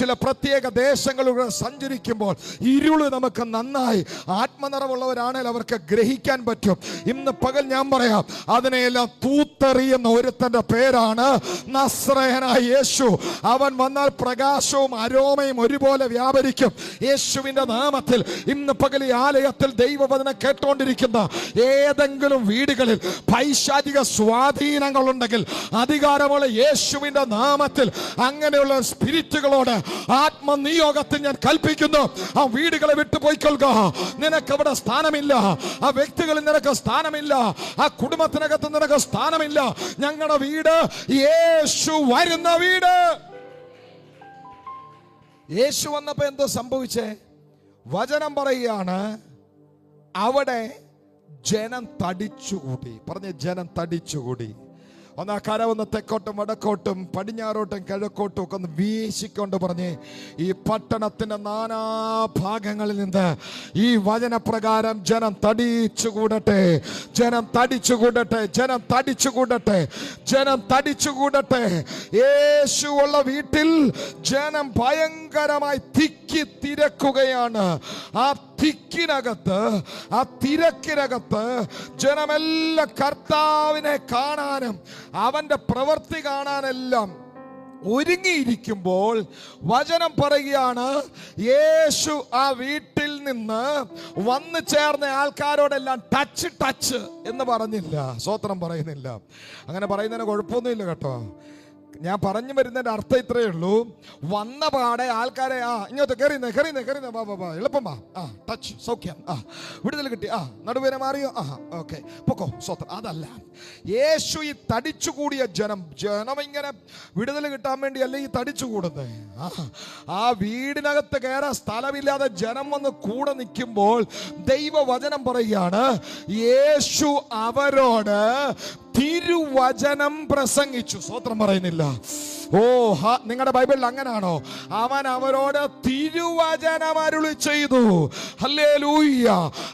ചില പ്രത്യേക ദേശങ്ങളിലൂടെ സഞ്ചരിക്കുമ്പോൾ ഇരുള് നമുക്ക് നന്നായി ആത്മനിറവുള്ളവരാണെങ്കിൽ അവർക്ക് ഗ്രഹിക്കാൻ പറ്റും. ഇന്ന് പകൽ ഞാൻ പറയാം, അതിനെയെല്ലാം തൂത്തെറിയുന്ന ഒരുത്തന്റെ പേരാണ് നസ്രയനായ യേശു. അവൻ വന്നാൽ പ്രകാശവും അരോമയും ഒരുപോലെ വ്യാപരിക്കും. യേശുവിന്റെ നാമത്തിൽ ഇന്ന് പകൽ ഈ ആലയത്തിൽ ദൈവവചനം കേട്ടുകൊണ്ടിരിക്കുന്ന ഏതെങ്കിലും വീടുകളിൽ പൈശാചിക സ്വാധീനങ്ങളുണ്ടെങ്കിൽ അധികാരമുള്ള യേശുവിന്റെ നാമത്തിൽ അങ്ങനെയുള്ള സ്പിരിറ്റുകളോട് ആത്മനിയോഗത്തിൽ ഞാൻ കൽപ്പിക്കുന്നു, ആ വീടുകളെ വിട്ടുപോയിക്കൊള്ളുക. നിനക്ക് അവിടെ സ്ഥാനമില്ല. ആ വ്യക്തികളിൽ നിനക്ക് സ്ഥാനമില്ല. ആ കുടുംബത്തിനകത്ത് നിനക്ക് സ്ഥാനമില്ല. ഞങ്ങളുടെ വീട് യേശു വരുന്ന വീട്. യേശു വന്നപ്പോ എന്തോ സംഭവിച്ചേ? വചനം പറയുകയാണ്, അവിടെ ജനം തടിച്ചുകൂടി. പറഞ്ഞ ജനം തടിച്ചുകൂടി. ഒന്ന് ആ കരവൊന്ന് തെക്കോട്ടും വടക്കോട്ടും പടിഞ്ഞാറോട്ടും കിഴക്കോട്ടും ഒക്കെ ഒന്ന് വീശിക്കൊണ്ട് പറഞ്ഞ്, ഈ പട്ടണത്തിന്റെ നാനാഭാഗങ്ങളിൽ നിന്ന് ഈ വചനപ്രകാരം ജനം തടിച്ചുകൂടട്ടെ, ജനം തടിച്ചുകൂടട്ടെ, ജനം തടിച്ചുകൂടട്ടെ, ജനം തടിച്ചുകൂടട്ടെ. യേശു ഉള്ള വീട്ടിൽ ജനം ഭയങ്കര ഭയങ്കരമായി തിക്കി തിരക്കുകയാണ്. ആ തിക്കിനകത്ത്, ആ തിരക്കിനകത്ത് ജനമെല്ലാം കർത്താവിനെ കാണാനും അവന്റെ പ്രവൃത്തി കാണാനെല്ലാം ഒരുങ്ങിയിരിക്കുമ്പോൾ വചനം പറയുകയാണ്, യേശു ആ വീട്ടിൽ നിന്ന് വന്നു ചേർന്ന ആൾക്കാരോടെല്ലാം ടച്ച് എന്ന് പറഞ്ഞില്ല. സ്തോത്രം പറയുന്നില്ല. അങ്ങനെ പറയുന്നതിന് കുഴപ്പമൊന്നുമില്ല കേട്ടോ. ഞാൻ പറഞ്ഞു വരുന്നതിന്റെ അർത്ഥം ഇത്രയേ ഉള്ളൂ. വന്ന പാടെ ആൾക്കാരെ ഇങ്ങോട്ട് കയറിയുന്നേ ബാ എളുപ്പം വാ, ടച്ച്, സൗഖ്യം, വിടുതൽ കിട്ടി, നടുവേന മാറിയോ, ഓക്കെ പൊക്കോ, സ്വത്രം. അതല്ല, യേശു ഈ തടിച്ചുകൂടിയ ജനം ഇങ്ങനെ വിടുതൽ കിട്ടാൻ വേണ്ടിയല്ല ഈ തടിച്ചുകൂടുന്നത്. ആ വീടിനകത്ത് കയറാൻ സ്ഥലമില്ലാതെ ജനം വന്ന് കൂടെ നിൽക്കുമ്പോൾ ദൈവവചനം പറയുകയാണ്, യേശു അവരോട് തിരുവചനം പ്രസംഗിച്ചു. സ്തോത്രം പറയുന്നില്ല. നിങ്ങളുടെ ബൈബിളിൽ അങ്ങനാണോ? അവൻ അവരോട് തിരുവചനം അരുളി ചെയ്തു. ഹല്ലേലൂയ.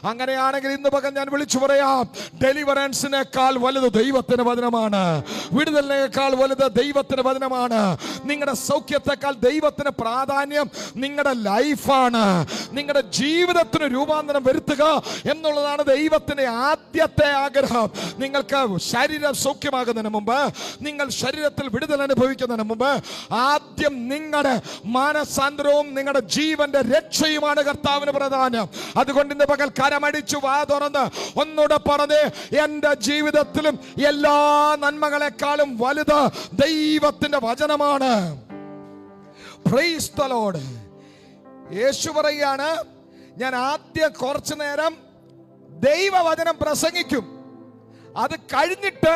അങ്ങനെയാണെങ്കിൽ ഇന്ന് പകൽ ഞാൻ വിളിച്ചു പറയാം, ഡെലിവറൻസിനേക്കാൾ വലുത് ദൈവത്തിന്റെ വചനമാണ്. വിടുതലിനേക്കാൾ വലുത് ദൈവത്തിന്റെ വചനമാണ്. നിങ്ങളുടെ സൗഖ്യത്തെക്കാൾ ദൈവത്തിന് പ്രാധാന്യം നിങ്ങളുടെ ലൈഫാണ്. നിങ്ങളുടെ ജീവിതത്തിന് രൂപാന്തരം വരുത്തുക എന്നുള്ളതാണ് ദൈവത്തിന്റെ ആദ്യത്തെ ആഗ്രഹം. നിങ്ങൾക്ക് ശരീരം സൗഖ്യമാകുന്നതിന് മുമ്പ്, നിങ്ങൾ ശരീരത്തിൽ വിടുതൽ അനുഭവിക്കുന്നതിന് മുമ്പ് ആദ്യം നിങ്ങളുടെ മാനസാന്തരവും നിങ്ങളുടെ ജീവന്റെ രക്ഷയുമാണ് കർത്താവിന് പ്രധാനം. അതുകൊണ്ട് ഇന്ന് പകൽ കരമടിച്ചു വാ തുറന്ന് ഒന്നുകൂടെ പറഞ്ഞ്, എന്റെ ജീവിതത്തിലും എല്ലാ നന്മകളെക്കാളും വലുത് ദൈവത്തിന്റെ വചനമാണ്. Price the Lord. യേശു പറയുകയാണ്, ഞാൻ ആദ്യം കുറച്ചു നേരം ദൈവവചനം പ്രസംഗിക്കും, അത് കഴിഞ്ഞിട്ട്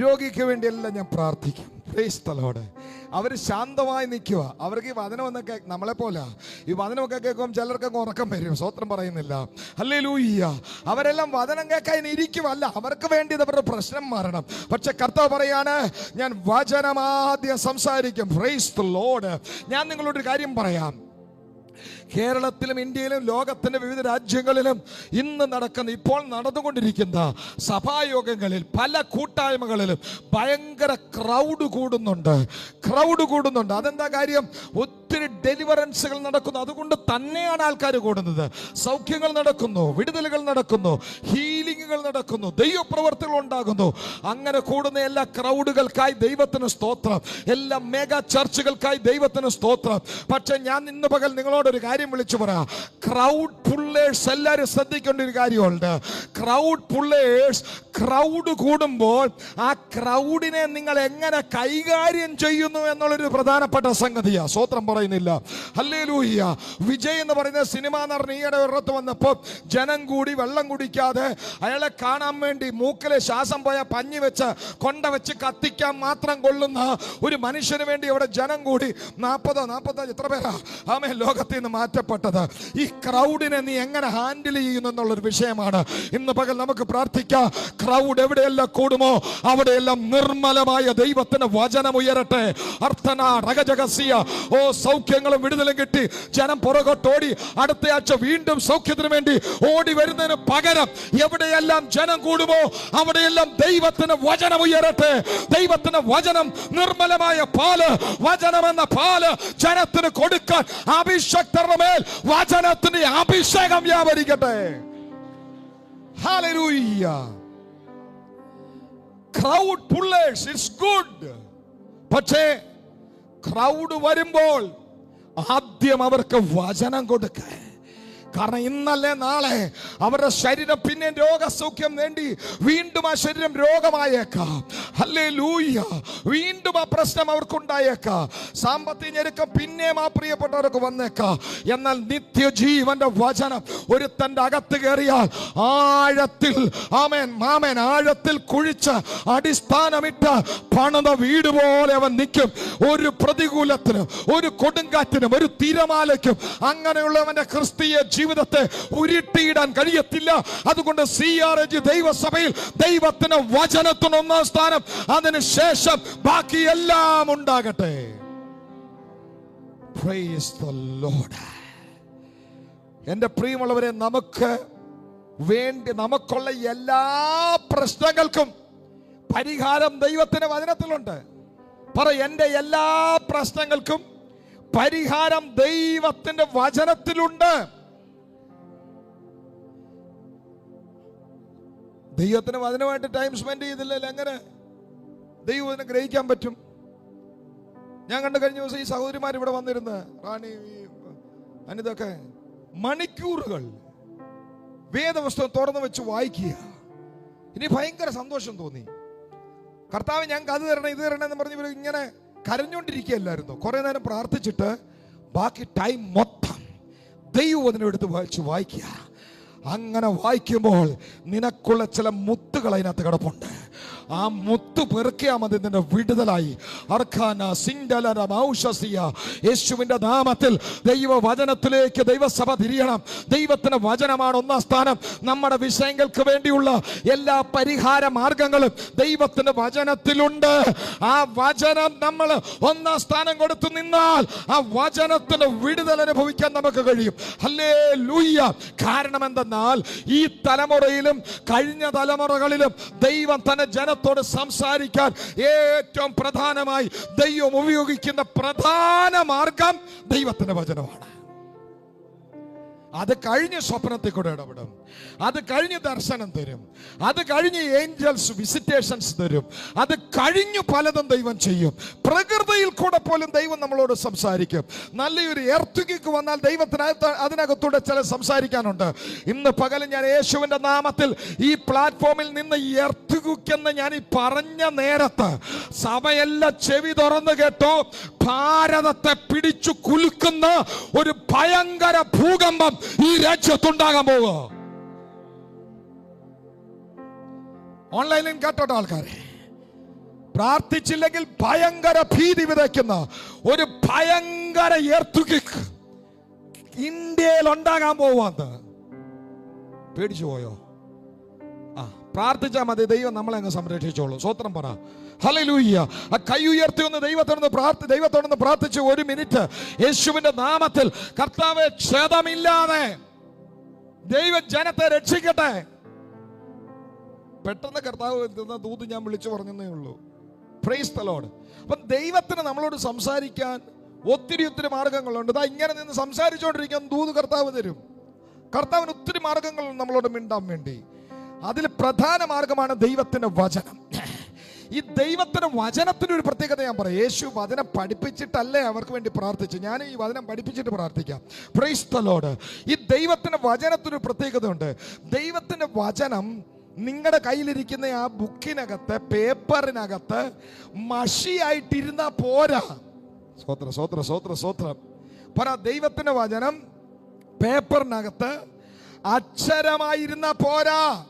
രോഗിക്ക് വേണ്ടിയെല്ലാം ഞാൻ പ്രാർത്ഥിക്കും. Price the Lord. അവർ ശാന്തമായി നിൽക്കുക. അവർക്ക് ഈ വചനം എന്നൊക്കെ നമ്മളെ പോലെ ഈ വചനമൊക്കെ കേൾക്കുമ്പോൾ ചിലർക്കൊക്കെ ഉറക്കം വരും. സ്തോത്രം പറയുന്നില്ല. ഹല്ലേലൂയ. അവരെല്ലാം വചനം കേൾക്കാൻ ഇരിക്കുമല്ല, അവർക്ക് വേണ്ടി അവരുടെ പ്രശ്നം മാറണം. പക്ഷെ കർത്താവ് പറയാണ്, ഞാൻ വചനമാദ്യം സംസാരിക്കും. Price the Lord. ഞാൻ നിങ്ങളോടൊരു കാര്യം പറയാം. കേരളത്തിലും ഇന്ത്യയിലും ലോകത്തിന്റെ വിവിധ രാജ്യങ്ങളിലും ഇന്ന് ഇപ്പോൾ നടന്നുകൊണ്ടിരിക്കുന്ന സഭായോഗങ്ങളിൽ പല കൂട്ടായ്മകളിലും ഭയങ്കര ക്രൗഡ് കൂടുന്നുണ്ട്. അതെന്താ കാര്യം? ഒത്തിരി ഡെലിവറൻസുകൾ നടക്കുന്നു. അതുകൊണ്ട് തന്നെയാണ് ആൾക്കാർ കൂടുന്നത്. സൗഖ്യങ്ങൾ നടക്കുന്നു, വിടുതലുകൾ നടക്കുന്നു, ഹീലിംഗുകൾ നടക്കുന്നു, ദൈവപ്രവർത്തികൾ ഉണ്ടാകുന്നു. അങ്ങനെ കൂടുന്ന എല്ലാ ക്രൗഡുകൾക്കായി ദൈവത്തിന് സ്തോത്രം. എല്ലാ മെഗാ ചർച്ചുകൾക്കായി ദൈവത്തിന് സ്തോത്രം. പക്ഷെ ഞാൻ ഇന്ന് പകൽ നിങ്ങളോടൊരു കാര്യം വിളിച്ചു പറയാം. ക്രൗഡ് പുള്ളേഴ്സ് എല്ലാവരും ശ്രദ്ധിക്കേണ്ട ഒരു കാര്യമുണ്ട്. ക്രൗഡ് പുള്ളേഴ്സ്, ക്രൗഡ് കൂടുമ്പോൾ ആ ക്രൗഡിനെ നിങ്ങൾ എങ്ങനെ കൈകാര്യം ചെയ്യുന്നു എന്നുള്ളൊരു പ്രധാനപ്പെട്ട സംഗതിയാ. സ്തോത്രം പറയുന്നില്ല. ഹല്ലേലൂയ. വിജയ് എന്ന് പറയുന്ന സിനിമാ നടൻ ഈയിടെ ഒരിടത്ത് വന്നപ്പോൾ ജനം കൂടി വെള്ളം കുടിക്കാതെ അയാളെ കാണാൻ വേണ്ടി മൂക്കിലെ ശ്വാസം പോയ പഞ്ഞി വെച്ച് കൊണ്ട വെച്ച് കത്തിക്കാൻ മാത്രം കൊള്ളുന്ന ഒരു മനുഷ്യന് വേണ്ടി അവിടെ ജനം കൂടി 40 എത്ര പേരാ ലോകത്തിൽ നിന്ന് മാറ്റപ്പെട്ടത്. ഈ ക്രൗഡിനെ നീ എങ്ങനെ ഹാൻഡിൽ ചെയ്യുന്നു എന്നുള്ളൊരു വിഷയമാണ്. ഇന്ന് പകൽ നമുക്ക് പ്രാർത്ഥിക്കാം. ക്രൗഡ് എവിടെയെല്ലാം കൂടുമോ അവിടെയെല്ലാം നിർമ്മലമായ ദൈവത്തിന്റെ വചനം ഉയരട്ടെ. സൗഖ്യങ്ങളും വിടുതലും കിട്ടി ജനം പുറകോട്ടോടി അടുത്തയാഴ്ച വീണ്ടും സൗഖ്യത്തിന് വേണ്ടി ഓടി വരുന്നതിന് പകരം എവിടെയെല്ലാം ജനം കൂടുമോ അവിടെയെല്ലാം ദൈവത്തിന് വചനം ഉയരട്ടെ. ദൈവത്തിന് വചനം, നിർമ്മലമായ പാല്, വചനം എന്ന പാല് ജനത്തിന് കൊടുക്കാൻ അഭിഷക്തരുടെ മേൽ വചനത്തിന്റെ അഭിഷേകം വ്യാപരിക്കട്ടെ. Hallelujah. Crowd pullers, it's good. പക്ഷേ ക്രൗഡ് വരുമ്പോൾ ആദ്യം അവർക്ക് വചനം കൊടുക്കുക. കാരണം ഇന്നല്ലേ നാളെ അവരുടെ ശരീരം പിന്നെ രോഗസൗഖ്യം വേണ്ടി വീണ്ടും ആ ശരീരം രോഗമായേക്കാം. ഹല്ലേലൂയ. വീണ്ടും ആ പ്രശ്നം അവർക്കുണ്ടായേക്കാം. സാമ്പത്തിക ഞെരുക്കം പിന്നെയും ആ പ്രിയപ്പെട്ടവർക്ക് വന്നേക്കാം. എന്നാൽ നിത്യജീവന്റെ വചനം ഒരുത്തന്റെ അകത്ത് കയറിയാൽ ആഴത്തിൽ ആഴത്തിൽ കുഴിച്ച് അടിസ്ഥാനമിട്ട് പണിത വീട് പോലെ അവൻ നിൽക്കും. ഒരു പ്രതികൂലത്തിനും ഒരു കൊടുങ്കാറ്റിനും ഒരു തിരമാലയ്ക്കും അങ്ങനെയുള്ളവന്റെ ക്രിസ്തീയ ജീവിതത്തെ ഉരുട്ടിയിടാൻ കഴിയത്തില്ല. അതുകൊണ്ട് CRG ദൈവസഭയിൽ ദൈവത്തിന് വചനത്തിന് ഒന്നാം സ്ഥാനം, അതിനുശേഷം ബാക്കി എല്ലാം ഉണ്ടാകട്ടെ. Price the Lord. എന്റെ പ്രിയമുള്ളവരെ, നമുക്കുള്ള എല്ലാ പ്രശ്നങ്ങൾക്കും പരിഹാരം ദൈവത്തിന്റെ വചനത്തിലുണ്ട്. എന്റെ എല്ലാ പ്രശ്നങ്ങൾക്കും പരിഹാരം ദൈവത്തിന്റെ വചനത്തിലുണ്ട്. ദൈവത്തിന് വചനമായിട്ട് ടൈം സ്പെൻഡ് ചെയ്തില്ലല്ലോ എങ്ങനെ ദൈവത്തിനെ ഗ്രഹിക്കാൻ പറ്റും? ഞാൻ കണ്ട കഴിഞ്ഞ ദിവസം ഈ സഹോദരിമാർ ഇവിടെ വന്നിരുന്ന് റാണി അനിതൊക്കെ മണിക്കൂറുകൾ വേദപുസ്തകം തുറന്നു വെച്ച് വായിക്കുക. ഇനി ഭയങ്കര സന്തോഷം തോന്നി. കർത്താവ് ഞങ്ങൾക്ക് അത് തരണം ഇത് തരണം എന്ന് പറഞ്ഞ് ഇവർ ഇങ്ങനെ കരഞ്ഞുകൊണ്ടിരിക്കുകയല്ലായിരുന്നു. കുറെ നേരം പ്രാർത്ഥിച്ചിട്ട് ബാക്കി ടൈം മൊത്തം ദൈവം എടുത്ത് വായിക്കുക. അങ്ങനെ വായിക്കുമ്പോൾ നിനക്കുള്ള ചില മുത്തുകൾ അതിനകത്ത് കിടപ്പുണ്ട്. ആ മുത്ത് പെറുക്കിയാൽ മതി നിന്റെ വിടുതലായി. യേശുവിന്റെ നാമത്തിൽ ദൈവവചനത്തിലേക്ക് ദൈവസഭ തിരിയണം. ദൈവത്തിന്റെ വചനമാണ് ഒന്നാം സ്ഥാനം. നമ്മുടെ വിഷയങ്ങൾക്ക് വേണ്ടിയുള്ള എല്ലാ പരിഹാര മാർഗങ്ങളും ദൈവത്തിന്റെ വചനത്തിലുണ്ട്. ആ വചനം നമ്മൾ ഒന്നാം സ്ഥാനം കൊടുത്തു നിന്നാൽ ആ വചനത്തിന് വിടുതൽ അനുഭവിക്കാൻ നമുക്ക് കഴിയും. ഹല്ലേലൂയ. കാരണം എന്തെന്നാൽ ഈ തലമുറയിലും കഴിഞ്ഞ തലമുറകളിലും ദൈവം തന്നെ ജനത്തോട് സംസാരിക്കാൻ ഏറ്റവും പ്രധാനമായി ദൈവം ഉപയോഗിക്കുന്ന പ്രധാന മാർഗം ദൈവത്തിന്റെ വചനമാണ്. അത് കഴിഞ്ഞ് സ്വപ്നത്തിൽ കൂടെ ഇടപെടും, അത് കഴിഞ്ഞ് ദർശനം തരും, അത് കഴിഞ്ഞ് ഏഞ്ചൽസ് വിസിറ്റേഷൻസ് തരും, അത് കഴിഞ്ഞു പലതും ദൈവം ചെയ്യും. പ്രകൃതിയിൽ കൂടെ പോലും ദൈവം നമ്മളോട് സംസാരിക്കും. നല്ലൊരു എർത്തുകിക്ക് വന്നാൽ ദൈവത്തിന് അതിനകത്തൂടെ ചില സംസാരിക്കാനുണ്ട്. ഇന്ന് പകലും ഞാൻ യേശുവിന്റെ നാമത്തിൽ ഈ പ്ലാറ്റ്ഫോമിൽ നിന്ന് ഈ എർത്തുകിക്കെന്ന് ഞാൻ ഈ പറഞ്ഞ നേരത്ത് സഭയെല്ലാം ചെവി തുറന്നു കേട്ടോ. ഭാരതത്തെ പിടിച്ചു കുലുക്കുന്ന ഒരു ഭയങ്കര ഭൂകമ്പം ഈ രാജ്യത്തുണ്ടാകാൻ പോവുക. ഓൺലൈനിൽ കേട്ടോട്ടെ ആൾക്കാരെ, പ്രാർത്ഥിച്ചില്ലെങ്കിൽ ഭയങ്കര ഭീതി വിതയ്ക്കുന്ന ഒരു ഭയങ്കര എർത്തുകിക്ക് ഇന്ത്യയിൽ ഉണ്ടാകാൻ പോവാന്ന് പേടിച്ചു പോയോ? പ്രാർത്ഥിച്ചാൽ മതി, ദൈവം നമ്മളെ അങ്ങ് സംരക്ഷിച്ചോളൂ. സ്വത്രം പറ. ഹല്ലേലൂയ. ആ കൈ ഉയർത്തി ഒന്ന് ദൈവത്തോടൊന്ന് പ്രാർത്ഥിച്ചു ഒരു മിനിറ്റ്. യേശുവിന്റെ നാമത്തിൽ കർത്താവേ, ക്ഷതമില്ലാതെ ദൈവം ജനത്തെ രക്ഷിക്കട്ടെ. പെട്ടെന്ന് കർത്താവ് എത്തുന്ന ദൂത് ഞാൻ വിളിച്ചു പറഞ്ഞതേ ഉള്ളൂ. Price the Lord. അപ്പം ദൈവത്തിന് നമ്മളോട് സംസാരിക്കാൻ ഒത്തിരി മാർഗങ്ങളുണ്ട്. ഇങ്ങനെ നിന്ന് സംസാരിച്ചുകൊണ്ടിരിക്കാൻ ദൂത് കർത്താവ് തരും. കർത്താവിന് ഒത്തിരി മാർഗങ്ങൾ നമ്മളോട് മിണ്ടാൻ വേണ്ടി. അതിൽ പ്രധാന മാർഗമാണ് ദൈവത്തിന്റെ വചനം. ഈ ദൈവത്തിന്റെ വചനത്തിന് ഒരു പ്രത്യേകത ഞാൻ പറയാം. യേശു വചനം പഠിപ്പിച്ചിട്ടല്ലേ അവർക്ക് വേണ്ടി പ്രാർത്ഥിച്ചു. ഞാൻ ഈ വചനം പഠിപ്പിച്ചിട്ട് പ്രാർത്ഥിക്കാം. Price the Lord. ഈ ദൈവത്തിന്റെ വചനത്തിനൊരു പ്രത്യേകത ഉണ്ട്. ദൈവത്തിന്റെ വചനം നിങ്ങളുടെ കയ്യിലിരിക്കുന്ന ആ ബുക്കിനകത്ത്, പേപ്പറിനകത്ത് മഷിയായിട്ടിരുന്നാ പോരാ. സ്വത്രം പറ. ദൈവത്തിന്റെ വചനം പേപ്പറിനകത്ത് അക്ഷരമായിരുന്ന പോരാ.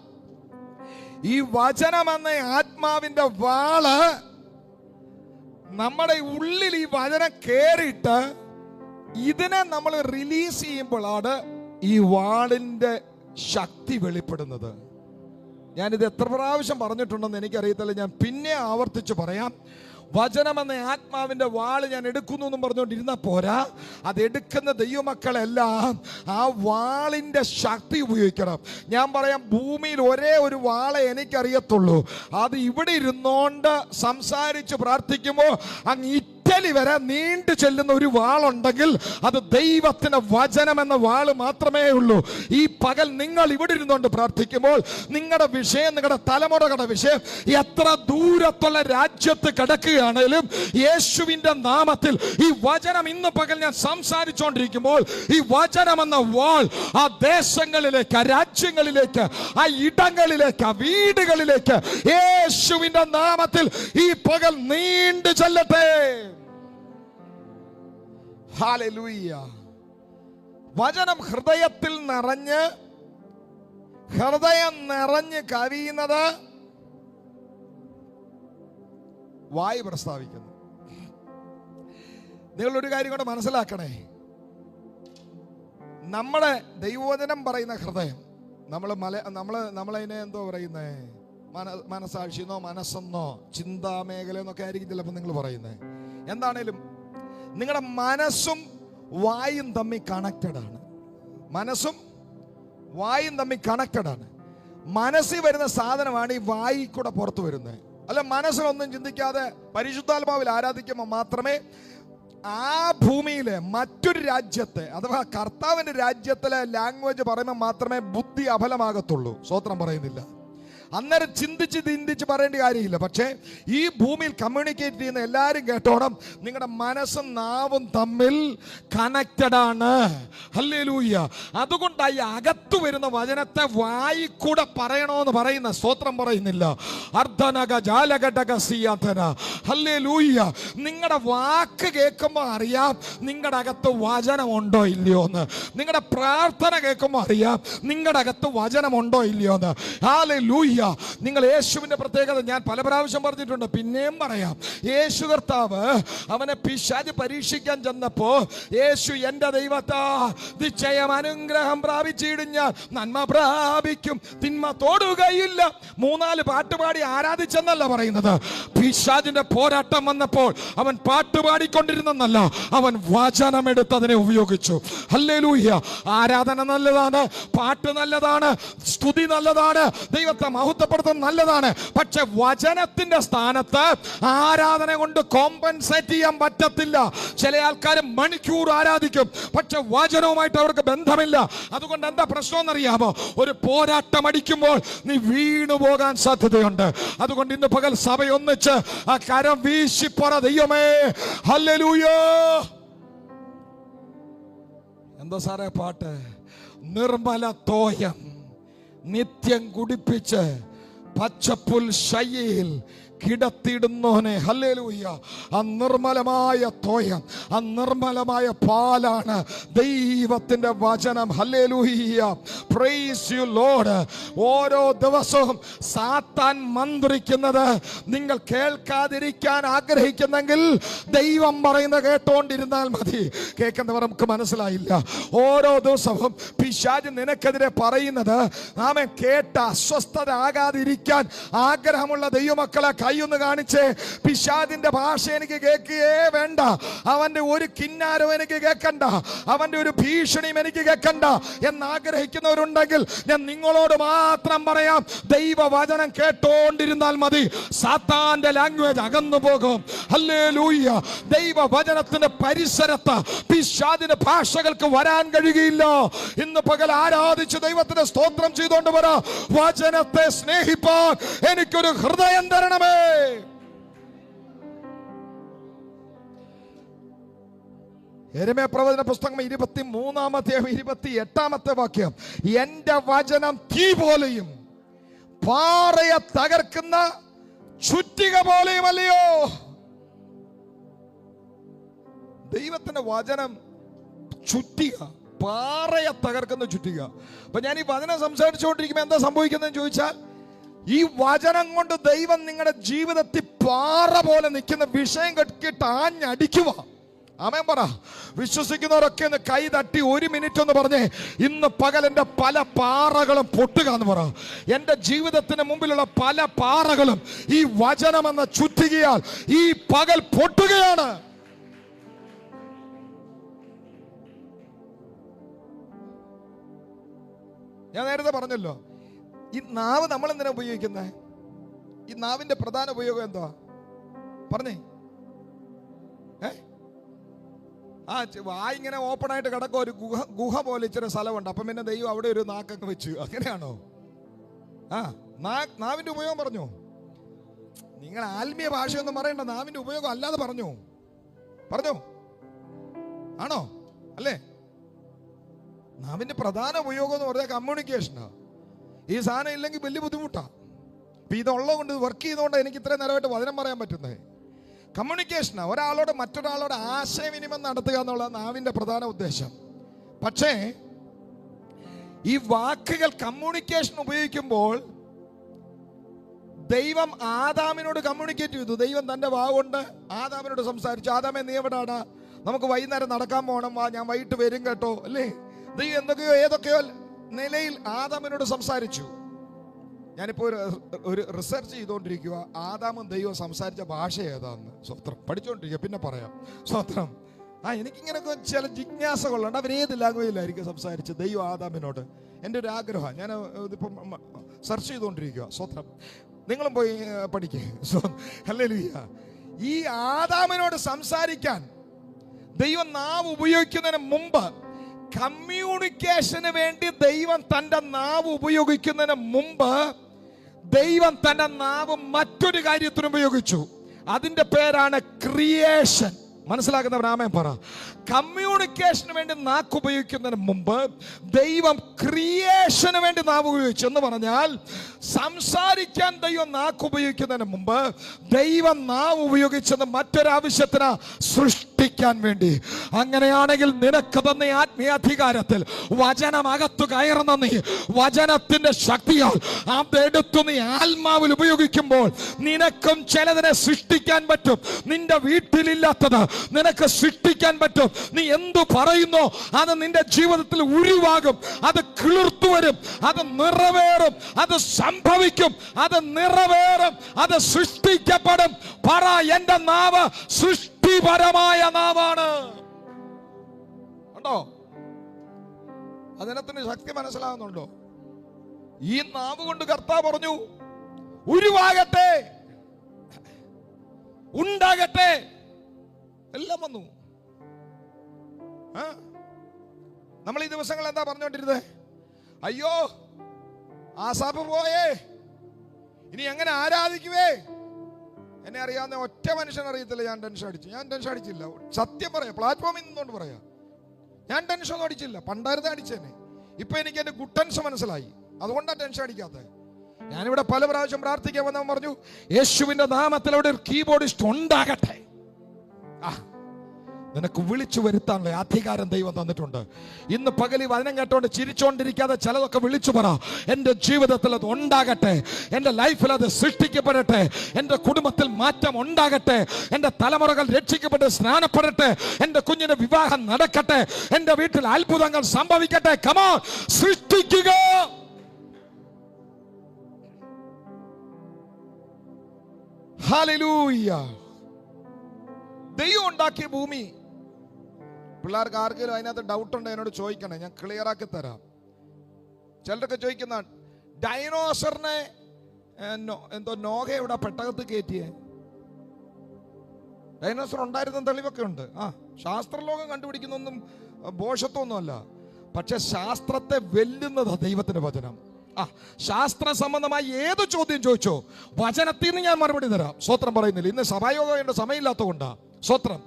ഈ വചനം എന്ന ആത്മാവിന്റെ വാള് നമ്മുടെ ഉള്ളിൽ ഈ വചനം കേറിയിട്ട് ഇതിനെ നമ്മൾ റിലീസ് ചെയ്യുമ്പോഴാണ് ഈ വാളിന്റെ ശക്തി വെളിപ്പെടുന്നത്. ഞാനിത് എത്ര പ്രാവശ്യം പറഞ്ഞിട്ടുണ്ടെന്ന് എനിക്കറിയത്തില്ല. ഞാൻ പിന്നെ ആവർത്തിച്ച് പറയാം. വചനമെന്ന ആത്മാവിന്റെ വാള് ഞാൻ എടുക്കുന്നു എന്നും പറഞ്ഞുകൊണ്ടിരുന്ന പോരാ. അതെടുക്കുന്ന ദൈവമക്കളെല്ലാം ആ വാളിന്റെ ശക്തി ഉപയോഗിക്കണം. ഞാൻ പറയാം, ഭൂമിയിൽ ഒരേ ഒരു വാളെ എനിക്കറിയത്തുള്ളൂ. അത് ഇവിടെ ഇരുന്നോണ്ട് സംസാരിച്ച് പ്രാർത്ഥിക്കുമ്പോൾ അങ്ങ് ഇറ്റലി വരെ നീണ്ടു ചെല്ലുന്ന ഒരു വാളുണ്ടെങ്കിൽ അത് ദൈവത്തിന്റെ വചനം എന്ന വാള് മാത്രമേ ഉള്ളൂ. ഈ പകൽ നിങ്ങൾ ഇവിടെ ഇരുന്നുകൊണ്ട് പ്രാർത്ഥിക്കുമ്പോൾ നിങ്ങളുടെ വിഷയം, നിങ്ങളുടെ തലമുറകളുടെ വിഷയം എത്ര ദൂരത്തുള്ള രാജ്യത്ത് കിടക്കുകയാണെങ്കിലും യേശുവിന്റെ നാമത്തിൽ ഈ വചനം ഇന്ന് പകൽ ഞാൻ സംസാരിച്ചുകൊണ്ടിരിക്കുമ്പോൾ ഈ വചനം എന്ന വാൾ ആ ദേശങ്ങളിലേക്ക്, ആ രാജ്യങ്ങളിലേക്ക്, ആ ഇടങ്ങളിലേക്ക്, ആ വീടുകളിലേക്ക് യേശുവിന്റെ നാമത്തിൽ ഈ പകൽ നീണ്ടു ചെല്ലട്ടെ. ഹല്ലേലൂയ. വചനം ഹൃദയം നിറഞ്ഞ് കവിയുന്നത് വായു പ്രസ്താവിക്കുന്നു. നിങ്ങളൊരു കാര്യം കൂടെ മനസ്സിലാക്കണേ. നമ്മുടെ ദൈവവചനം പറയുന്ന ഹൃദയം, നമ്മളതിനെ എന്തോ പറയുന്നേ, മനസാക്ഷിന്നോ മനസ്സെന്നോ ചിന്താമേഖല എന്നൊക്കെ ആയിരിക്കും ചിലപ്പോൾ നിങ്ങൾ പറയുന്നത്. എന്താണേലും നിങ്ങളുടെ മനസ്സും വായും തമ്മിൽ കണക്റ്റഡ് ആണ്. മനസ്സും വായും തമ്മിൽ കണക്റ്റഡ് ആണ്. മനസ്സിൽ വരുന്ന സാധനമാണ് ഈ വായിൽ കൂടെ പുറത്തു വരുന്നത്. അല്ല, മനസ്സിലൊന്നും ചിന്തിക്കാതെ പരിശുദ്ധാത്മാവിൽ ആരാധിക്കുമ്പോൾ മാത്രമേ ആ ഭൂമിയിലെ മറ്റൊരു രാജ്യത്തെ അഥവാ കർത്താവിന്റെ രാജ്യത്തിലെ ലാംഗ്വേജ് പറയുമ്പോൾ മാത്രമേ ബുദ്ധി അഫലമാകത്തുള്ളൂ. സ്വോത്രം പറയുന്നില്ല. അന്നേരം ചിന്തിച്ച് പറയേണ്ട കാര്യമില്ല. പക്ഷേ ഈ ഭൂമിയിൽ കമ്മ്യൂണിക്കേറ്റ് ചെയ്യുന്ന എല്ലാവരും കേട്ടോണം, നിങ്ങളുടെ മനസ്സും നാവും തമ്മിൽ കണക്റ്റഡ് ആണ്. ഹല്ലേലൂയ. അതുകൊണ്ടായി അകത്തു വരുന്ന വചനത്തെ വായി കൂടെ പറയണോന്ന് പറയുന്ന. സ്തോത്രം പറയുന്നില്ല. അർദ്ധനക ജാലകടക സിയാതന. ഹല്ലേലൂയ. നിങ്ങളുടെ വാക്ക് കേൾക്കുമ്പോൾ അറിയാം നിങ്ങളുടെ അകത്ത് വചനമുണ്ടോ ഇല്ലയോ എന്ന്. നിങ്ങളുടെ പ്രാർത്ഥന കേൾക്കുമ്പോൾ അറിയാം നിങ്ങളുടെ അകത്ത് വചനമുണ്ടോ ഇല്ലയോ എന്ന്. ഹല്ലേലൂയ. നിങ്ങൾ യേശുവിന്റെ പ്രത്യേകത ഞാൻ പല പ്രാവശ്യം പറഞ്ഞിട്ടുണ്ട്, പിന്നെയും പറയാം. യേശു കർത്താവ് അവനെ പിശാച് പരീക്ഷിക്കാൻ ചെന്നപ്പോ യേശു എന്റെ ദൈവത്താ നിശ്ചയം അനുഗ്രഹം പ്രാപിച്ചിടും, ഞാൻ നന്മ പ്രാപിക്കും, തിന്മ തൊടുകയില്ല. 3-4 പാട്ടുപാടി ആരാധിച്ചെന്നല്ല പറയുന്നത്. പിശാചിന്റെ പോരാട്ടം വന്നപ്പോൾ അവൻ പാട്ടുപാടിക്കൊണ്ടിരുന്നല്ല, അവൻ വചനമെടുത്തതിനെ ഉപയോഗിച്ചു. ഹല്ലേലൂയ. ആരാധന നല്ലതാണ്, പാട്ട് നല്ലതാണ്, സ്തുതി നല്ലതാണ്, ദൈവത്തെ മഹത്വപ്പെടുത്തുന്നത് നല്ലതാണ്. പക്ഷെ വചനത്തിന്റെ സ്ഥാനത്ത് ആരാധന കൊണ്ട് കോമ്പൻസേറ്റ് ചെയ്യാൻ പറ്റത്തില്ല. ചില ആൾക്കാർ മണിക്കൂർ ആരാധിക്കും, പക്ഷെ വചനവുമായിട്ട് അവർക്ക് ബന്ധമില്ല. അതുകൊണ്ട് എന്താ പ്രശ്നം എന്നറിയാമോ? ഒരു പോരാട്ടം അടിക്കുമ്പോൾ നീ വീണു പോകാൻ സാധ്യതയുണ്ട്. അതുകൊണ്ട് ഇന്ന് പകൽ സഭയൊന്നിച്ച് ആ കരം വീശിപ്പറ, ദൈവമേ ഹല്ലേലൂയ. എന്താ സാറേ പാട്ട്? നിർമ്മല തോയം നിത്യം കുടിപ്പിച്ച് പച്ചപ്പുൽ ശയ്യയിൽ കിടത്തിയിടുന്നോനെ. ഹല്ലേലൂയ. ആ നിർമ്മലമായ തോയം, ആ നിർമ്മലമായ പാലാണ് ദൈവത്തിന്റെ വചനം. ഹല്ലേലൂയ. Praise you lord. ഓരോ ദിവസവും സാത്താൻ മന്ത്രിക്കുന്നത് നിങ്ങൾ കേൾക്കാതിരിക്കാൻ ആഗ്രഹിക്കുന്നെങ്കിൽ ദൈവം പറയുന്നത് കേട്ടോണ്ടിരുന്നാൽ മതി. കേൾക്കുന്നവർ നമുക്ക് മനസ്സിലായില്ല. ഓരോ ദിവസവും പിശാച് നിനക്കെതിരെ പറയുന്നത് നാമെ കേട്ട് അസ്വസ്ഥത ആകാതിരിക്കാൻ ആഗ്രഹമുള്ള ദൈവമക്കളെ കൈയൊന്ന് കാണിച്ചേ. പിശാചിന്റെ ഭാഷ എനിക്ക് കേൾക്കുകയേ വേണ്ട, അവന്റെ ഒരു കിന്നാരവും എനിക്ക് കേൾക്കണ്ട, അവന്റെ ഒരു ഭീഷണിയും എനിക്ക് കേൾക്കണ്ട എന്നാഗ്രഹിക്കുന്നവരുണ്ടെങ്കിൽ ഞാൻ നിങ്ങളോട് മാത്രം പറയാം, ദൈവവചനം കേട്ടോണ്ടിരുന്നാൽ മതി. സാത്താന്റെ ലാംഗ്വേജ് അകന്നു പോകും. ഹല്ലേലൂയ. ദൈവവചനത്തിന്റെ പരിസരത്ത് പിശാചിന്റെ ഭാഷകൾക്ക് വരാൻ കഴിയുകയില്ല. ഇന്ന് പകൽ ആരാധിച്ച് ദൈവത്തിന്റെ സ്തോത്രം ചെയ്തുകൊണ്ട് വരാ. വചനത്തെ സ്നേഹിപ്പാൻ എനിക്കൊരു ഹൃദയം തരണമേ. യെരമ്യാ പ്രവചന പുസ്തകം 23-ാം 28-ാമത്തെ വാക്യം, എന്റെ വചനം തീ പോലെയും പാറയെ തകർക്കുന്ന ചുറ്റിക പോലെയും അല്ലയോ. ദൈവത്തിന്റെ വചനം ചുറ്റിക, പാറയെ തകർക്കുന്ന ചുറ്റിക. അപ്പൊ ഞാൻ ഈ വചനം സംസാരിച്ചുകൊണ്ടിരിക്കുമ്പോൾ എന്താ സംഭവിക്കുന്നതെന്ന് ചോദിച്ചാൽ, ഈ വചനം കൊണ്ട് ദൈവം നിങ്ങളുടെ ജീവിതത്തിൽ പാറ പോലെ നിൽക്കുന്ന വിഷയം കെട്ടിട്ട് ആഞ്ഞടിക്കുക. ആമേൻ പറ. വിശ്വസിക്കുന്നവരൊക്കെ ഒന്ന് കൈ തട്ടി 1 മിനിറ്റ് ഒന്ന് പറഞ്ഞേ, ഇന്ന് പകൽ എൻ്റെ പല പാറകളും പൊട്ടുക എന്ന് പറ. എൻ്റെ ജീവിതത്തിന് മുമ്പിലുള്ള പല പാറകളും ഈ വചനമെന്ന ചുറ്റികയാൽ ഈ പകൽ പൊട്ടുകയാണ്. ഞാൻ നേരത്തെ പറഞ്ഞല്ലോ, ഈ നാവ് നമ്മൾ എന്തിനാ ഉപയോഗിക്കുന്നത്? ഈ നാവിന്റെ പ്രധാന ഉപയോഗം എന്തുവാ പറഞ്ഞേ? വായിങ്ങനെ ഓപ്പൺ ആയിട്ട് കിടക്കുക, ഒരു ഗുഹ പോലെ ഇച്ചിരി സ്ഥലമുണ്ട്. അപ്പം പിന്നെ ദൈവം അവിടെ ഒരു നാക്കൊക്കെ വെച്ചു, അങ്ങനെയാണോ? നാവിന്റെ ഉപയോഗം പറഞ്ഞു. നിങ്ങൾ ആത്മീയ ഭാഷയൊന്നും പറയണ്ട, നാവിന്റെ ഉപയോഗം അല്ലാതെ പറഞ്ഞു ആണോ? അല്ലേ? നാവിന്റെ പ്രധാന ഉപയോഗം എന്ന് പറഞ്ഞാൽ കമ്മ്യൂണിക്കേഷനാ. ഈ സാധനം ഇല്ലെങ്കിൽ വലിയ ബുദ്ധിമുട്ടാണ്. ഇപ്പം ഇതുള്ളത് കൊണ്ട്, വർക്ക് ചെയ്തുകൊണ്ട് എനിക്ക് ഇത്രയും നേരമായിട്ട് വചനം പറയാൻ പറ്റുന്നത് കമ്മ്യൂണിക്കേഷനാണ്. ഒരാളോട് മറ്റൊരാളോട് ആശയവിനിമയം നടത്തുക എന്നുള്ളത് നാവിന്റെ പ്രധാന ഉദ്ദേശം. പക്ഷേ ഈ വാക്കുകൾ കമ്മ്യൂണിക്കേഷൻ ഉപയോഗിക്കുമ്പോൾ ദൈവം ആദാമിനോട് കമ്മ്യൂണിക്കേറ്റ് ചെയ്തു. ദൈവം തൻ്റെ വാഗുകൊണ്ട് ആദാമിനോട് സംസാരിച്ചു. ആദാമേ, നീ എവിടാണ്? നമുക്ക് വൈകുന്നേരം നടക്കാൻ പോകണം, വാ, ഞാൻ വൈകിട്ട് വരും കേട്ടോ, അല്ലേ? ദൈവം എന്തൊക്കെയോ ഏതൊക്കെയോ നിലയിൽ ആദാമിനോട് സംസാരിച്ചു. ഞാനിപ്പോൾ ഒരു റിസർച്ച് ചെയ്തുകൊണ്ടിരിക്കുക, ആദാമും ദൈവം സംസാരിച്ച ഭാഷ ഏതാന്ന്. സ്വത്രം പഠിച്ചുകൊണ്ടിരിക്കുക, പിന്നെ പറയാം. സ്വത്രം എനിക്കിങ്ങനെയൊക്കെ ചില ജിജ്ഞാസകളുണ്ട്. അവരേത് ലാംഗ്വേജിലായിരിക്കും സംസാരിച്ച് ദൈവം ആദാമിനോട്? എൻ്റെ ഒരു ആഗ്രഹമാണ്. ഞാൻ ഇതിപ്പം സെർച്ച് ചെയ്തുകൊണ്ടിരിക്കുക. സ്വത്രം നിങ്ങളും പോയി പഠിക്കുക. ഹല്ലേലൂയ. ഈ ആദാമിനോട് സംസാരിക്കാൻ ദൈവം നാവ് ഉപയോഗിക്കുന്നതിന് മുമ്പ്, കമ്മ്യൂണിക്കേഷന് വേണ്ടി ദൈവം തന്റെ നാവ് ഉപയോഗിക്കുന്നതിന് മുമ്പ് ദൈവം തന്റെ നാവ് മറ്റൊരു കാര്യത്തിന് ഉപയോഗിച്ചു. അതിന്റെ പേരാണ് ക്രിയേഷൻ. മനസ്സിലാക്കുന്നവർ ആമേൻ പറ. കമ്മ്യൂണിക്കേഷന് വേണ്ടി നാക്ക് ഉപയോഗിക്കുന്നതിന് മുമ്പ് ദൈവം ക്രിയേഷന് വേണ്ടി നാവ് ഉപയോഗിച്ചു. എന്ന് പറഞ്ഞാൽ സംസാരിക്കാൻ ദൈവം നാക്ക് ഉപയോഗിക്കുന്നതിന് മുമ്പ് ദൈവം നാവ് ഉപയോഗിച്ചത് മറ്റൊരാവശ്യത്തിന്, സൃഷ്ടിക്കാൻ വേണ്ടി. അങ്ങനെയാണെങ്കിൽ നിനക്ക് തന്ന ആത്മീയാധികാരത്തിൽ വചനം അകത്തു കയറുന്ന നീ വചനത്തിന്റെ ശക്തിയാൽ അതെടുത്തു നീ ആത്മാവിൽ ഉപയോഗിക്കുമ്പോൾ നിനക്കും ചിലതിനെ സൃഷ്ടിക്കാൻ പറ്റും. നിന്റെ വീട്ടിലില്ലാത്തത് നിനക്ക് സൃഷ്ടിക്കാൻ പറ്റും. നീ എന്തു പറയുന്നോ അത് നിന്റെ ജീവിതത്തിൽ ഉരുവാകും, അത് കിളിർത്തു വരും, അത് നിറവേറും, അത് സംഭവിക്കും, അത് നിറവേറും, അത് സൃഷ്ടിക്കപ്പെടും. പറ, എന്റെ നാവ് സൃഷ്ടിപരമായ നാവാണ്. ഉണ്ടോ? അതിനത്തിന് ശക്തി മനസ്സിലാകുന്നുണ്ടോ? ഈ നാവ് കൊണ്ട് കർത്താവ് പറഞ്ഞു, ഉരുവാകട്ടെ, ഉണ്ടാകട്ടെ, എല്ലാം വന്നു. നമ്മൾ ഈ ദിവസങ്ങൾ എന്താ പറഞ്ഞുകൊണ്ടിരുന്നത്? അയ്യോ ആസാപ്പ് പോയേ, ഇനി എങ്ങനെ ആരാധിക്കുവേ. എന്നെ അറിയാവുന്ന ഒറ്റ മനുഷ്യൻ അറിയത്തില്ല ഞാൻ ടെൻഷൻ അടിച്ചു. ഞാൻ ടെൻഷൻ അടിച്ചില്ല, സത്യം പറയാം, പ്ലാറ്റ്ഫോമിൽ നിന്നുകൊണ്ട് പറയാം. ഞാൻ ടെൻഷൻ ഒന്നും അടിച്ചില്ല. പണ്ടായിരുന്നേ അടിച്ചേനെ. ഇപ്പൊ എനിക്ക് എന്റെ ഗുട്ടൻസ് മനസ്സിലായി, അതുകൊണ്ടാണ് ടെൻഷൻ അടിക്കാത്തത്. ഞാനിവിടെ പല പ്രാവശ്യം പ്രാർത്ഥിക്കാൻ വന്നവൻ പറഞ്ഞു, യേശുവിന്റെ നാമത്തിൽ അവിടെ ഒരു കീബോർഡിസ്റ്റ് ഉണ്ടാകട്ടെ. നിനക്ക് വിളിച്ചു വരുത്താനുള്ള അധികാരം ദൈവം തന്നിട്ടുണ്ട്. ഇന്ന് പകൽ വചനം കേട്ടോണ്ട് ചിരിച്ചോണ്ടിരിക്കാതെ ചിലതൊക്കെ വിളിച്ചു പറ. എൻ്റെ ജീവിതത്തിൽ അത് ഉണ്ടാകട്ടെ, എൻ്റെ ലൈഫിൽ അത് സൃഷ്ടിക്കപ്പെടട്ടെ, എൻ്റെ കുടുംബത്തിൽ മാറ്റം ഉണ്ടാകട്ടെ, എൻ്റെ തലമുറകൾ രക്ഷിക്കപ്പെട്ട് സ്നാനപ്പെടട്ടെ, എൻ്റെ കുഞ്ഞിന്റെ വിവാഹം നടക്കട്ടെ, എൻ്റെ വീട്ടിൽ അത്ഭുതങ്ങൾ സംഭവിക്കട്ടെ. കമോ, സൃഷ്ടിക്കുക. ഹല്ലേലൂയ. ദൈവം ഉണ്ടാക്കിയ ഭൂമി, പിള്ളേർക്ക് ആർക്കെങ്കിലും അതിനകത്ത് ഡൗട്ട് ഉണ്ട് എന്നോട് ചോദിക്കണേ, ഞാൻ ക്ലിയർ ആക്കി തരാം. ചിലരൊക്കെ ചോദിക്കുന്ന, ഡൈനോസറിനെ എന്തോ നോഹ ഇവിടെ പെട്ടകത്ത് കയറ്റിയേ. ഡൈനോസർ ഉണ്ടായിരുന്ന തെളിവൊക്കെ ഉണ്ട്. ശാസ്ത്രലോകം കണ്ടുപിടിക്കുന്നൊന്നും ഭോഷത്വമൊന്നുമല്ല. പക്ഷെ ശാസ്ത്രത്തെ വെല്ലുന്നത് ദൈവത്തിന്റെ വചനം. ശാസ്ത്ര സംബന്ധമായി ഏത് ചോദ്യം ചോദിച്ചോ വചനത്തിൽ നിന്ന് ഞാൻ മറുപടി തരാം. സ്വത്രം പറയുന്നില്ല. ഇന്ന് സഭായോഗയുടെ സമയമില്ലാത്ത കൊണ്ടാ. സ്വത്രം.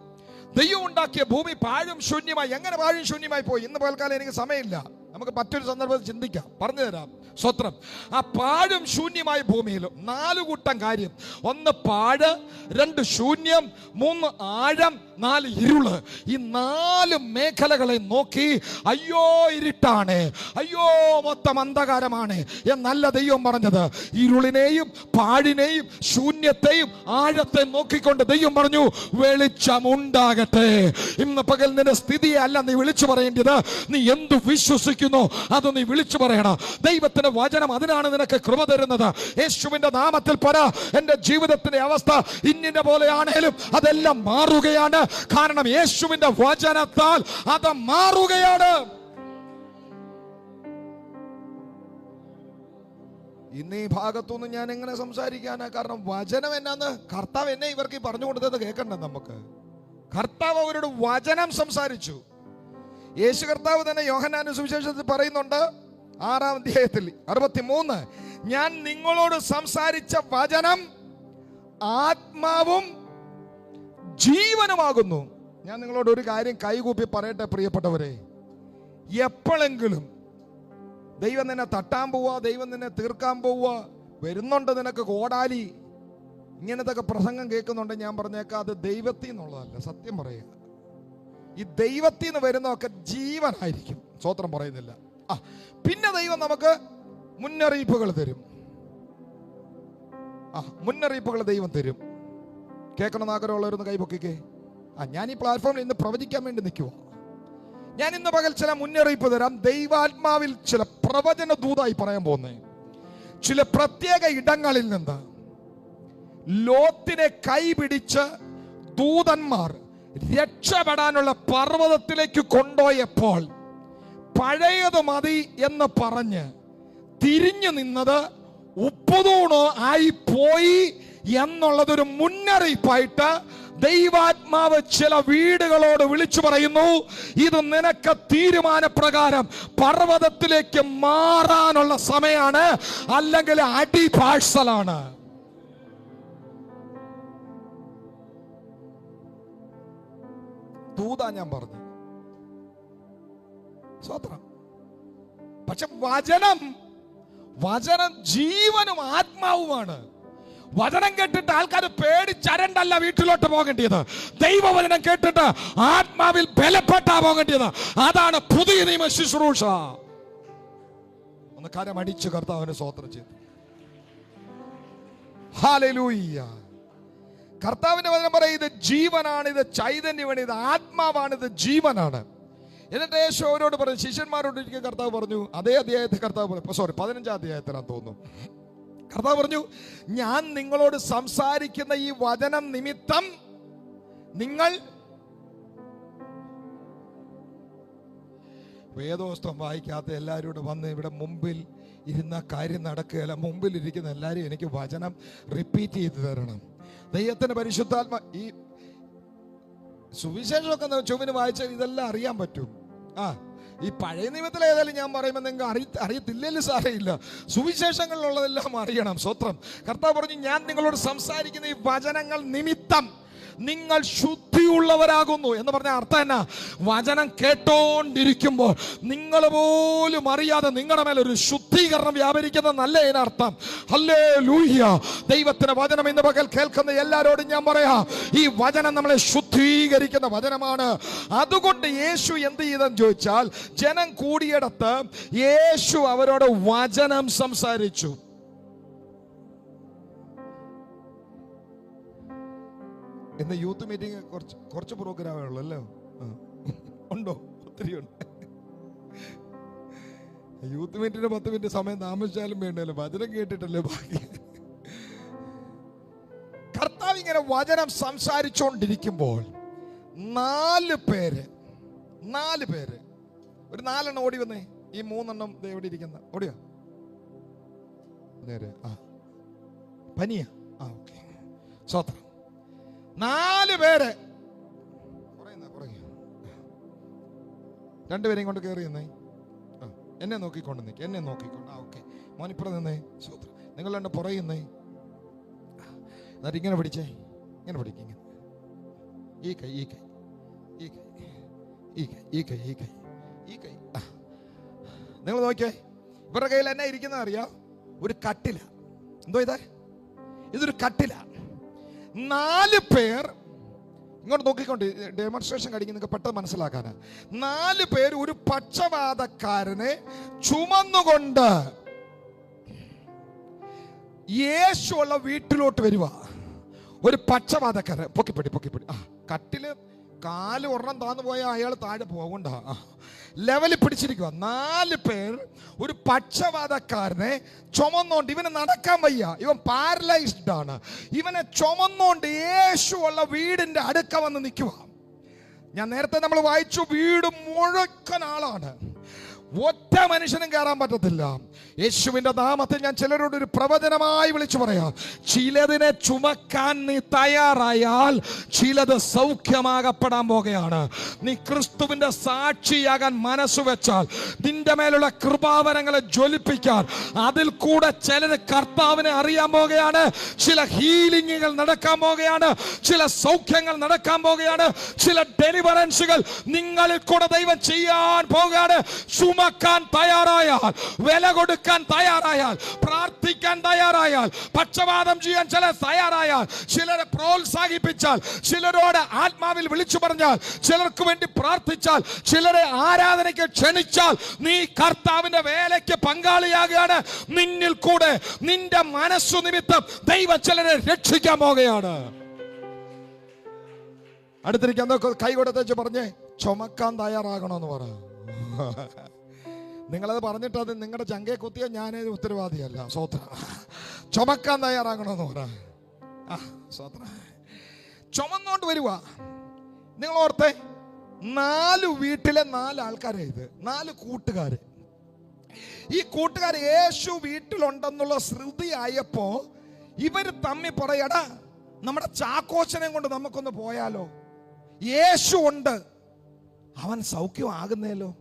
ദൈവം ഉണ്ടാക്കിയ ഭൂമി പാഴും ശൂന്യമായി. എങ്ങനെ പാഴും ശൂന്യമായി പോയി? ഇന്ന് പകൽക്കാലം എനിക്ക് സമയമില്ല, നമുക്ക് മറ്റൊരു സന്ദർഭത്തിൽ ചിന്തിക്കാം, പറഞ്ഞു തരാം. സ്വത്രം. ആ പാഴും ശൂന്യമായ ഭൂമിയിൽ 4 കൂട്ടം കാര്യം. 1 പാഴ്, 2 ശൂന്യം, 3 ആഴം, 4 ഇരുള്. ഈ 4 മേഖലകളെ നോക്കി അയ്യോ ഇരുട്ടാണ്, അയ്യോ മൊത്തം അന്ധകാരമാണ് എന്നല്ല ദൈവം പറഞ്ഞത്. ഇരുളിനെയും പാഴിനെയും ശൂന്യത്തെയും ആഴത്തെ നോക്കിക്കൊണ്ട് ദൈവം പറഞ്ഞു, വെളിച്ചമുണ്ടാകട്ടെ. ഇന്ന് പകൽ നിന്റെ സ്ഥിതിയെ അല്ല നീ വിളിച്ചു പറയേണ്ടത്, നീ എന്തു വിശ്വസിക്കുന്നു അത് നീ വിളിച്ചു പറയണം. ദൈവത്തിന്റെ വചനം അതിനാണ് നിനക്ക് കൃപ തരുന്നത്. യേശുവിന്റെ നാമത്തിൽ പറ, എന്റെ ജീവിതത്തിന്റെ അവസ്ഥ ഇന്നിന്റെ പോലെയാണേലും അതെല്ലാം മാറുകയാണ്. കാരണം യേശുവിന്റെ വചനത്താൽ അത് മാറുകയാണ്. ഇന്ന് ഈ ഭാഗത്തുനിന്ന് ഞാൻ എങ്ങനെ സംസാരിക്കാനാ? കാരണം വചനം എന്നാന്ന് കർത്താവ് എന്നെ ഇവർക്ക് പറഞ്ഞു കൊടുത്തത് കേൾക്കണ്ട. നമുക്ക് കർത്താവ് അവരോട് വചനം സംസാരിച്ചു. യേശു കർത്താവ് തന്നെ യോഹന്നാന്റെ സുവിശേഷത്തിൽ പറയുന്നുണ്ട്, 6-ാം അധ്യായത്തിൽ 63, ഞാൻ നിങ്ങളോട് സംസാരിച്ച വചനം ആത്മാവും ജീവനുമാകുന്നു. ഞാൻ നിങ്ങളോട് ഒരു കാര്യം കൈകൂപ്പി പറയട്ടെ പ്രിയപ്പെട്ടവരെ, എപ്പോഴെങ്കിലും ദൈവം നിന്നെ തട്ടാൻ പോവുക, ദൈവം നിന്നെ തീർക്കാൻ പോവുക, വരുന്നുണ്ട് നിനക്ക് കോടാലി, ഇങ്ങനത്തെ പ്രസംഗം കേൾക്കുന്നുണ്ട്, ഞാൻ പറഞ്ഞേക്കാം അത് ദൈവത്തിൽ നിന്നുള്ളതല്ല. സത്യം പറയുക, ഈ ദൈവത്തിൽ നിന്ന് വരുന്നതൊക്കെ ജീവനായിരിക്കും. സ്വത്രം പറയുന്നില്ല. പിന്നെ ദൈവം നമുക്ക് മുന്നറിയിപ്പുകൾ തരും. മുന്നറിയിപ്പുകൾ ദൈവം തരും. കേൾക്കണമെന്ന് ആഗ്രഹമുള്ളവരൊന്ന് കൈപൊക്കിക്കേ. ഞാൻ ഈ പ്ലാറ്റ്ഫോമിൽ ഇന്ന് പ്രവചിക്കാൻ വേണ്ടി നിൽക്കുക. ഞാൻ ഇന്ന് പകൽ ചില മുന്നറിയിപ്പ് തരാം. ദൈവാത്മാവിൽ ചില പ്രവചന ദൂതായി പറയാൻ പോകുന്നേ. ചില പ്രത്യേക ഇടങ്ങളിൽ നിന്ന് ലോത്തിനെ കൈപിടിച്ച് ദൂതന്മാർ രക്ഷപ്പെടാനുള്ള പർവ്വതത്തിലേക്ക് കൊണ്ടുപോയപ്പോൾ പഴയത് മതി എന്ന് പറഞ്ഞ് തിരിഞ്ഞു നിന്നത് ഉപ്പുതൂണ് ആയി പോയി എന്നുള്ളതൊരു മുന്നറിയിപ്പായിട്ട് ദൈവാത്മാവ് ചില വീടുകളോട് വിളിച്ചു പറയുന്നു, ഇത് നിനക്ക് തീരുമാനപ്രകാരം പർവ്വതത്തിലേക്ക് മാറാനുള്ള സമയമാണ്, അല്ലെങ്കിൽ അടി പാഴ്സലാണ്. ദൂതാ ഞാൻ പറഞ്ഞു, സ്വത്രം. പക്ഷെ വചനം ജീവനും ആത്മാവുമാണ്. വചനം കേട്ടിട്ട് ആൾക്കാർ പേടിച്ചരണ്ടല്ല വീട്ടിലോട്ട് പോകേണ്ടത്. ദൈവവചനം കേട്ടിട്ട് ആത്മാവിൽ ബലപ്പെട്ടാ പോകേണ്ടത്. അതാണ് പുതിയ നിയമ ശുശ്രൂഷ. ഒന്ന് കരം അടിച്ചു കർത്താവിന് സ്തോത്രം ചെയ്തു. ഹല്ലേലൂയ. കർത്താവിന്റെ വചനം പറയും, ഇത് ജീവനാണ്, ഇത് ചൈതന്യമാണ്, ഇത് ആത്മാവാണ്, ഇത് ജീവനാണ്. എന്നിട്ട് യേശു അവരോട് പറഞ്ഞു, ശിഷ്യന്മാരോട് ഒരിക്കൽ കർത്താവ് പറഞ്ഞു, അതേ അധ്യായത്തിൽ കർത്താവ് പറഞ്ഞു, 15-ാം അധ്യായത്തിനാണ് തോന്നുന്നു, കർത്താവ് പറഞ്ഞു, ഞാൻ നിങ്ങളോട് സംസാരിക്കുന്ന ഈ വചനം നിമിത്തം നിങ്ങൾ വേദോസ്തം വായിക്കാത്ത എല്ലാവരും വന്ന് ഇവിടെ മുമ്പിൽ ഇരുന്ന കാര്യം നടക്കുകയല്ല. മുമ്പിൽ ഇരിക്കുന്ന എല്ലാവരും എനിക്ക് വചനം റിപ്പീറ്റ് ചെയ്ത് തരണം. ദൈവത്തിന്റെ പരിശുദ്ധാത്മ ഈ സുവിശേഷമൊക്കെ ചുവന് വായിച്ചാൽ ഇതെല്ലാം അറിയാൻ പറ്റും. ഈ പഴയ നിയമത്തിൽ ഏതായാലും ഞാൻ പറയുമ്പോൾ നിങ്ങൾക്ക് അറിയത്തില്ലെങ്കിൽ സാരമില്ല, സുവിശേഷങ്ങളിലുള്ളതെല്ലാം അറിയണം. സ്വത്രം. കർത്താവ് പറഞ്ഞു, ഞാൻ നിങ്ങളോട് സംസാരിക്കുന്ന ഈ വചനങ്ങൾ നിമിത്തം നിങ്ങൾ ശുദ്ധിയുള്ളവരാകുന്നു എന്ന് പറഞ്ഞ അർത്ഥം എന്നാ? വചനം കേട്ടോണ്ടിരിക്കുമ്പോൾ നിങ്ങൾ പോലും അറിയാതെ നിങ്ങളുടെ മേലെ ഒരു ശുദ്ധീകരണം വ്യാപരിക്കുന്നതല്ല ഇതിനർത്ഥം. ഹല്ലേലൂയ. ദൈവത്തിന്റെ വചനം ഇന്ന് പകൽ കേൾക്കുന്ന എല്ലാവരോടും ഞാൻ പറയാം, ഈ വചനം നമ്മളെ ശുദ്ധീകരിക്കുന്ന വചനമാണ്. അതുകൊണ്ട് യേശു എന്ത് ചെയ്തെന്ന് ചോദിച്ചാൽ, ജനം കൂടിയിടത്ത് യേശു അവരോട് വചനം സംസാരിച്ചു. ഇന്ന് യൂത്ത് മീറ്റിംഗ് കുറച്ച് പ്രോഗ്രാമേ ഉള്ളൂ അല്ലേ? ഉണ്ടോ? ഒത്തിരി ഉണ്ട്. യൂത്ത് മീറ്റിന് 10 മിനിറ്റ് സമയം താമസിച്ചാലും വേണ്ടല്ലോ, വചനം കേട്ടിട്ടല്ലേ ബാക്കി. കർത്താവ് ഇങ്ങനെ വചനം സംസാരിച്ചുകൊണ്ടിരിക്കുമ്പോൾ 4 പേര് ഒരു 4 എണ്ണം ഓടി വന്നേ. ഈ 3 എണ്ണം എവിടെ ഇരിക്കുന്ന ഓടിയോ? നേരെ പനിയാ? ഓക്കെ, സ്വത്രം. 4 പേര് 2 പേരെയും കൊണ്ട് കയറി നിന്നേ. എന്നെ നോക്കിക്കൊണ്ട് നിൽക്കുക, എന്നെ നോക്കിക്കൊണ്ട്. ഓക്കെ, മോനിപ്പുറം നിന്നേ. സൂത്രം. നിങ്ങൾ 2 പുറയുന്നേ. എന്നിട്ട് ഇങ്ങനെ പിടിച്ചേ, ഇങ്ങനെ പിടിക്കുക. ഇങ്ങനെ ഈ കൈ ഈ കൈ ഈ കൈ ഈ കൈ ഈ കൈ ഈ കൈ ഈ കൈ. നിങ്ങൾ നോക്കിയേ, ഇവരുടെ കയ്യിൽ എന്നാ ഇരിക്കുന്ന അറിയാം? ഒരു കട്ടില. എന്തോ ഇതൊരു കട്ടില. 4 പേർ ഇങ്ങോട്ട് നോക്കിക്കൊണ്ട്, ഡെമോൺസ്ട്രേഷൻ കഴിക്കും, നിങ്ങൾക്ക് പെട്ടെന്ന് മനസ്സിലാക്കാനാ. 4 പേർ ഒരു പക്ഷപാതക്കാരനെ ചുമന്നുകൊണ്ട് യേശു ഉള്ള വീട്ടിലോട്ട് വരുക. ഒരു പക്ഷപാതക്കാരൻ പൊക്കിപ്പിടി കട്ടില് കാല് ഒരെണ്ണം താന്നു പോയാൽ അയാൾ താഴെ പോകണ്ട, ലെവലിൽ പിടിച്ചിരിക്കുക. 4 പേർ ഒരു പക്ഷപാതക്കാരനെ ചുമന്നോണ്ട്, ഇവന് നടക്കാൻ വയ്യ, ഇവൻ പാരലൈസ്ഡ് ആണ്, ഇവനെ ചുമന്നോണ്ട് യേശു ഉള്ള വീടിന്റെ അടുക്ക വന്ന് നിൽക്കുക. ഞാൻ നേരത്തെ നമ്മൾ വായിച്ചു, വീട് മുഴുക്കൻ ആളാണ്, ഒറ്റ മനുഷ്യനും കയറാൻ പറ്റത്തില്ല. യേശുവിന്റെ നാമത്തിൽ ഞാൻ ചിലരോട് ഒരു പ്രവചനമായി വിളിച്ചു പറയാം, ചിലതിനെ ചുമക്കാൻ നീ തയ്യാറായാൽ ചിലത് സൗഖ്യമാകപ്പെടാൻ പോകുകയാണ്. നീ ക്രിസ്തുവിന്റെ സാക്ഷിയാകാൻ മനസ്സ് വെച്ചാൽ, നിന്റെ മേലുള്ള കൃപാവരങ്ങളെ ജ്വലിപ്പിക്കാൻ, അതിൽ കൂടെ ചിലത് കർത്താവിനെ അറിയാൻ പോകുകയാണ്. ചില ഹീലിംഗുകൾ നടക്കാൻ പോകുകയാണ്, ചില സൗഖ്യങ്ങൾ നടക്കാൻ പോകുകയാണ്, ചില ഡെലിവറൻസുകൾ നിങ്ങളിൽ കൂടെ ദൈവം ചെയ്യാൻ പോകുകയാണ്. ചുമക്കാൻ തയ്യാറായാൽ, വില കൊടുക്കാൻ തയ്യാറായാൽ, പ്രാർത്ഥിക്കാൻ തയ്യാറായാൽ, പക്ഷപാതം ചെയ്യാൻ ചില തയ്യാറായാൽ, ചിലരെ പ്രോത്സാഹിപ്പിച്ചാൽ, ചിലരോട് ആത്മാവിൽ വിളിച്ചു പറഞ്ഞാൽ, ചിലർക്ക് വേണ്ടി പ്രാർത്ഥിച്ചാൽ, ചിലരെ ആരാധനയ്ക്ക് ക്ഷണിച്ചാൽ, നീ കർത്താവിന്റെ വേലയ്ക്ക് പങ്കാളിയാകുകയാണ്. നിന്നിൽ കൂടെ നിന്റെ മനസ്സു നിമിത്തം ദൈവം ചിലരെ രക്ഷിക്കാൻ പോകുകയാണ്. അടുത്തിരിക്കാൻ കൈ കൊടുത്തേച്ച് പറഞ്ഞേ, ചുമക്കാൻ തയ്യാറാകണമെന്ന് പറ. നിങ്ങളത് പറഞ്ഞിട്ട് അത് നിങ്ങളുടെ ചങ്കയെ കുത്തിയാൽ ഞാനത് ഉത്തരവാദിയല്ല. സ്വത്രം. ചുമക്കാൻ തയ്യാറാകണമെന്ന് പറ. സ്വത്രം. ചുമന്നോണ്ട് വരുക. നിങ്ങൾ ഓർത്തെ, 4 വീട്ടിലെ 4 ആൾക്കാരെ, ഇത് 4 കൂട്ടുകാര്. ഈ കൂട്ടുകാർ യേശു വീട്ടിലുണ്ടെന്നുള്ള ശ്രുതി ആയപ്പോ ഇവര് തമ്മിൽ പറയടാ, നമ്മുടെ ചാക്കോച്ചനെ കൊണ്ട് നമുക്കൊന്ന് പോയാലോ, യേശു ഉണ്ട്, അവൻ സൗഖ്യമാകുന്നേലോ.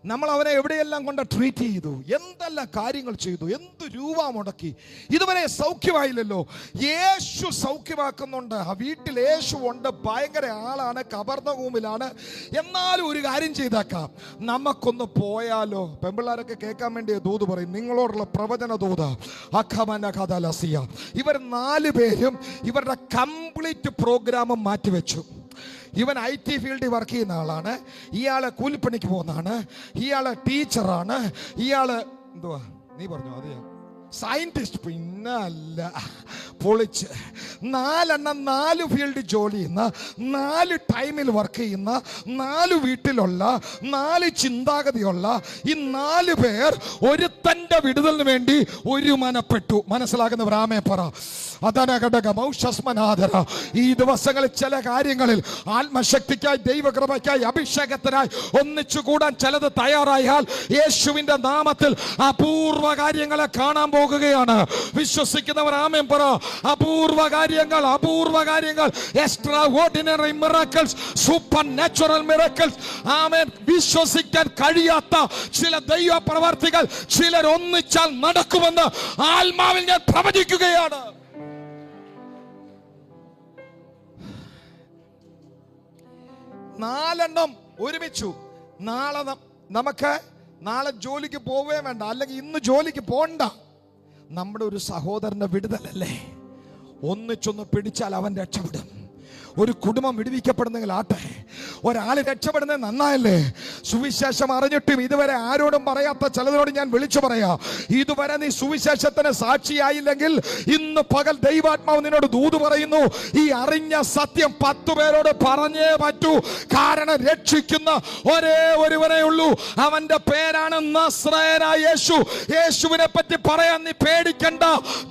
നമ്മൾ അവനെ എവിടെയെല്ലാം കൊണ്ട് ട്രീറ്റ് ചെയ്തു, എന്തെല്ലാം കാര്യങ്ങൾ ചെയ്തു, എന്ത് രൂപ മുടക്കി, ഇതുവരെ സൗഖ്യമായില്ലല്ലോ. യേശു സൗഖ്യമാക്കുന്നുണ്ട്. ആ വീട്ടിൽ യേശു ഉണ്ട്, ഭയങ്കര ആളാണ്, കബർന്നഭൂമിലാണ്. എന്നാലും ഒരു കാര്യം ചെയ്തേക്കാം, നമുക്കൊന്ന് പോയാലോ. പെമ്പിള്ളാരൊക്കെ കേൾക്കാൻ വേണ്ടി ദൂത് പറയും, നിങ്ങളോടുള്ള പ്രവചന ദൂത്. ഇവർ 4 പേരും ഇവരുടെ കംപ്ലീറ്റ് പ്രോഗ്രാമും മാറ്റിവെച്ചു. ഇവൻ IT ഫീൽഡിൽ വർക്ക് ചെയ്യുന്ന ആളാണ്, ഇയാള് കൂലിപ്പണിക്ക് പോകുന്നതാണ്, ഇയാള് ടീച്ചറാണ്, ഇയാള് എന്തുവാ നീ പറഞ്ഞോ അതെയോ സയന്റിസ്റ്റ്, പിന്നെ അല്ല, പൊളിച്ച് 4 ഫീൽഡ് ജോലി ചെയ്യുന്ന, 4 ടൈമിൽ വർക്ക് ചെയ്യുന്ന, 4 വീട്ടിലുള്ള, 4 ചിന്താഗതിയുള്ള ഈ 4 പേർ ഒരുത്തന്റെ വിടുതലിന് വേണ്ടി ഒരുമനപ്പെട്ടു. മനസ്സിലാകുന്നവർ ആമേ പറ. ഈ ദിവസങ്ങളിൽ ചില കാര്യങ്ങളിൽ ആത്മശക്തിക്കായി, ദൈവകൃപയ്ക്കായി, അഭിഷേകത്തിനായി ഒന്നിച്ചുകൂടാൻ ചിലത് തയ്യാറായാൽ യേശുവിന്റെ നാമത്തിൽ അപൂർവ കാര്യങ്ങളെ കാണാൻ പോകുകയാണ്. വിശ്വസിക്കുന്നവർ ആമേൻ പറ. അപൂർവ കാര്യങ്ങൾ, അപൂർവ കാര്യങ്ങൾ, extraordinary miracles, supernatural miracles. Amen. വിശ്വസിക്കാൻ കഴിയാത്ത ചില ദൈവ പ്രവർത്തികൾ ചിലർ ഒന്നിച്ചാൽ നടക്കുമെന്ന് ആത്മാവിൽ ഞാൻ പ്രവചിക്കുകയാണ്. നാലെണ്ണം ഒരുമിച്ചു. നാളെ ജോലിക്ക് പോവേ വേണ്ട, അല്ലെങ്കിൽ ഇന്ന് ജോലിക്ക് പോണ്ട. നമ്മുടെ ഒരു സഹോദരന്റെ വിടുതലല്ലേ, ഒന്നിച്ചൊന്ന് പിടിച്ചാൽ അവൻ രക്ഷപ്പെടും. ഒരു കുടുംബം വിടുവിക്കപ്പെടുന്നെങ്കിൽ ആട്ടെ, ഒരാൾ രക്ഷപ്പെടുന്നത് നന്നായല്ലേ. സുവിശേഷം അറിഞ്ഞിട്ടും ഇതുവരെ ആരോടും പറയാത്ത ചിലതിനോട് ഞാൻ വിളിച്ചു പറയാം. ഇതുവരെ നീ സുവിശേഷത്തിന് സാക്ഷിയായില്ലെങ്കിൽ ഇന്ന് പകൽ ദൈവാത്മാവ് നിന്നോട് ദൂത് പറയുന്നു. ഈ അറിഞ്ഞ സത്യം 10 പേരോട് പറഞ്ഞേ പറ്റൂ. കാരണം രക്ഷിക്കുന്ന ഒരേ ഒരുവനേ ഉള്ളൂ, അവന്റെ പേരാണ് നസ്രയനായ യേശു. യേശുവിനെ പറ്റി പറയാൻ നീ പേടിക്കണ്ട,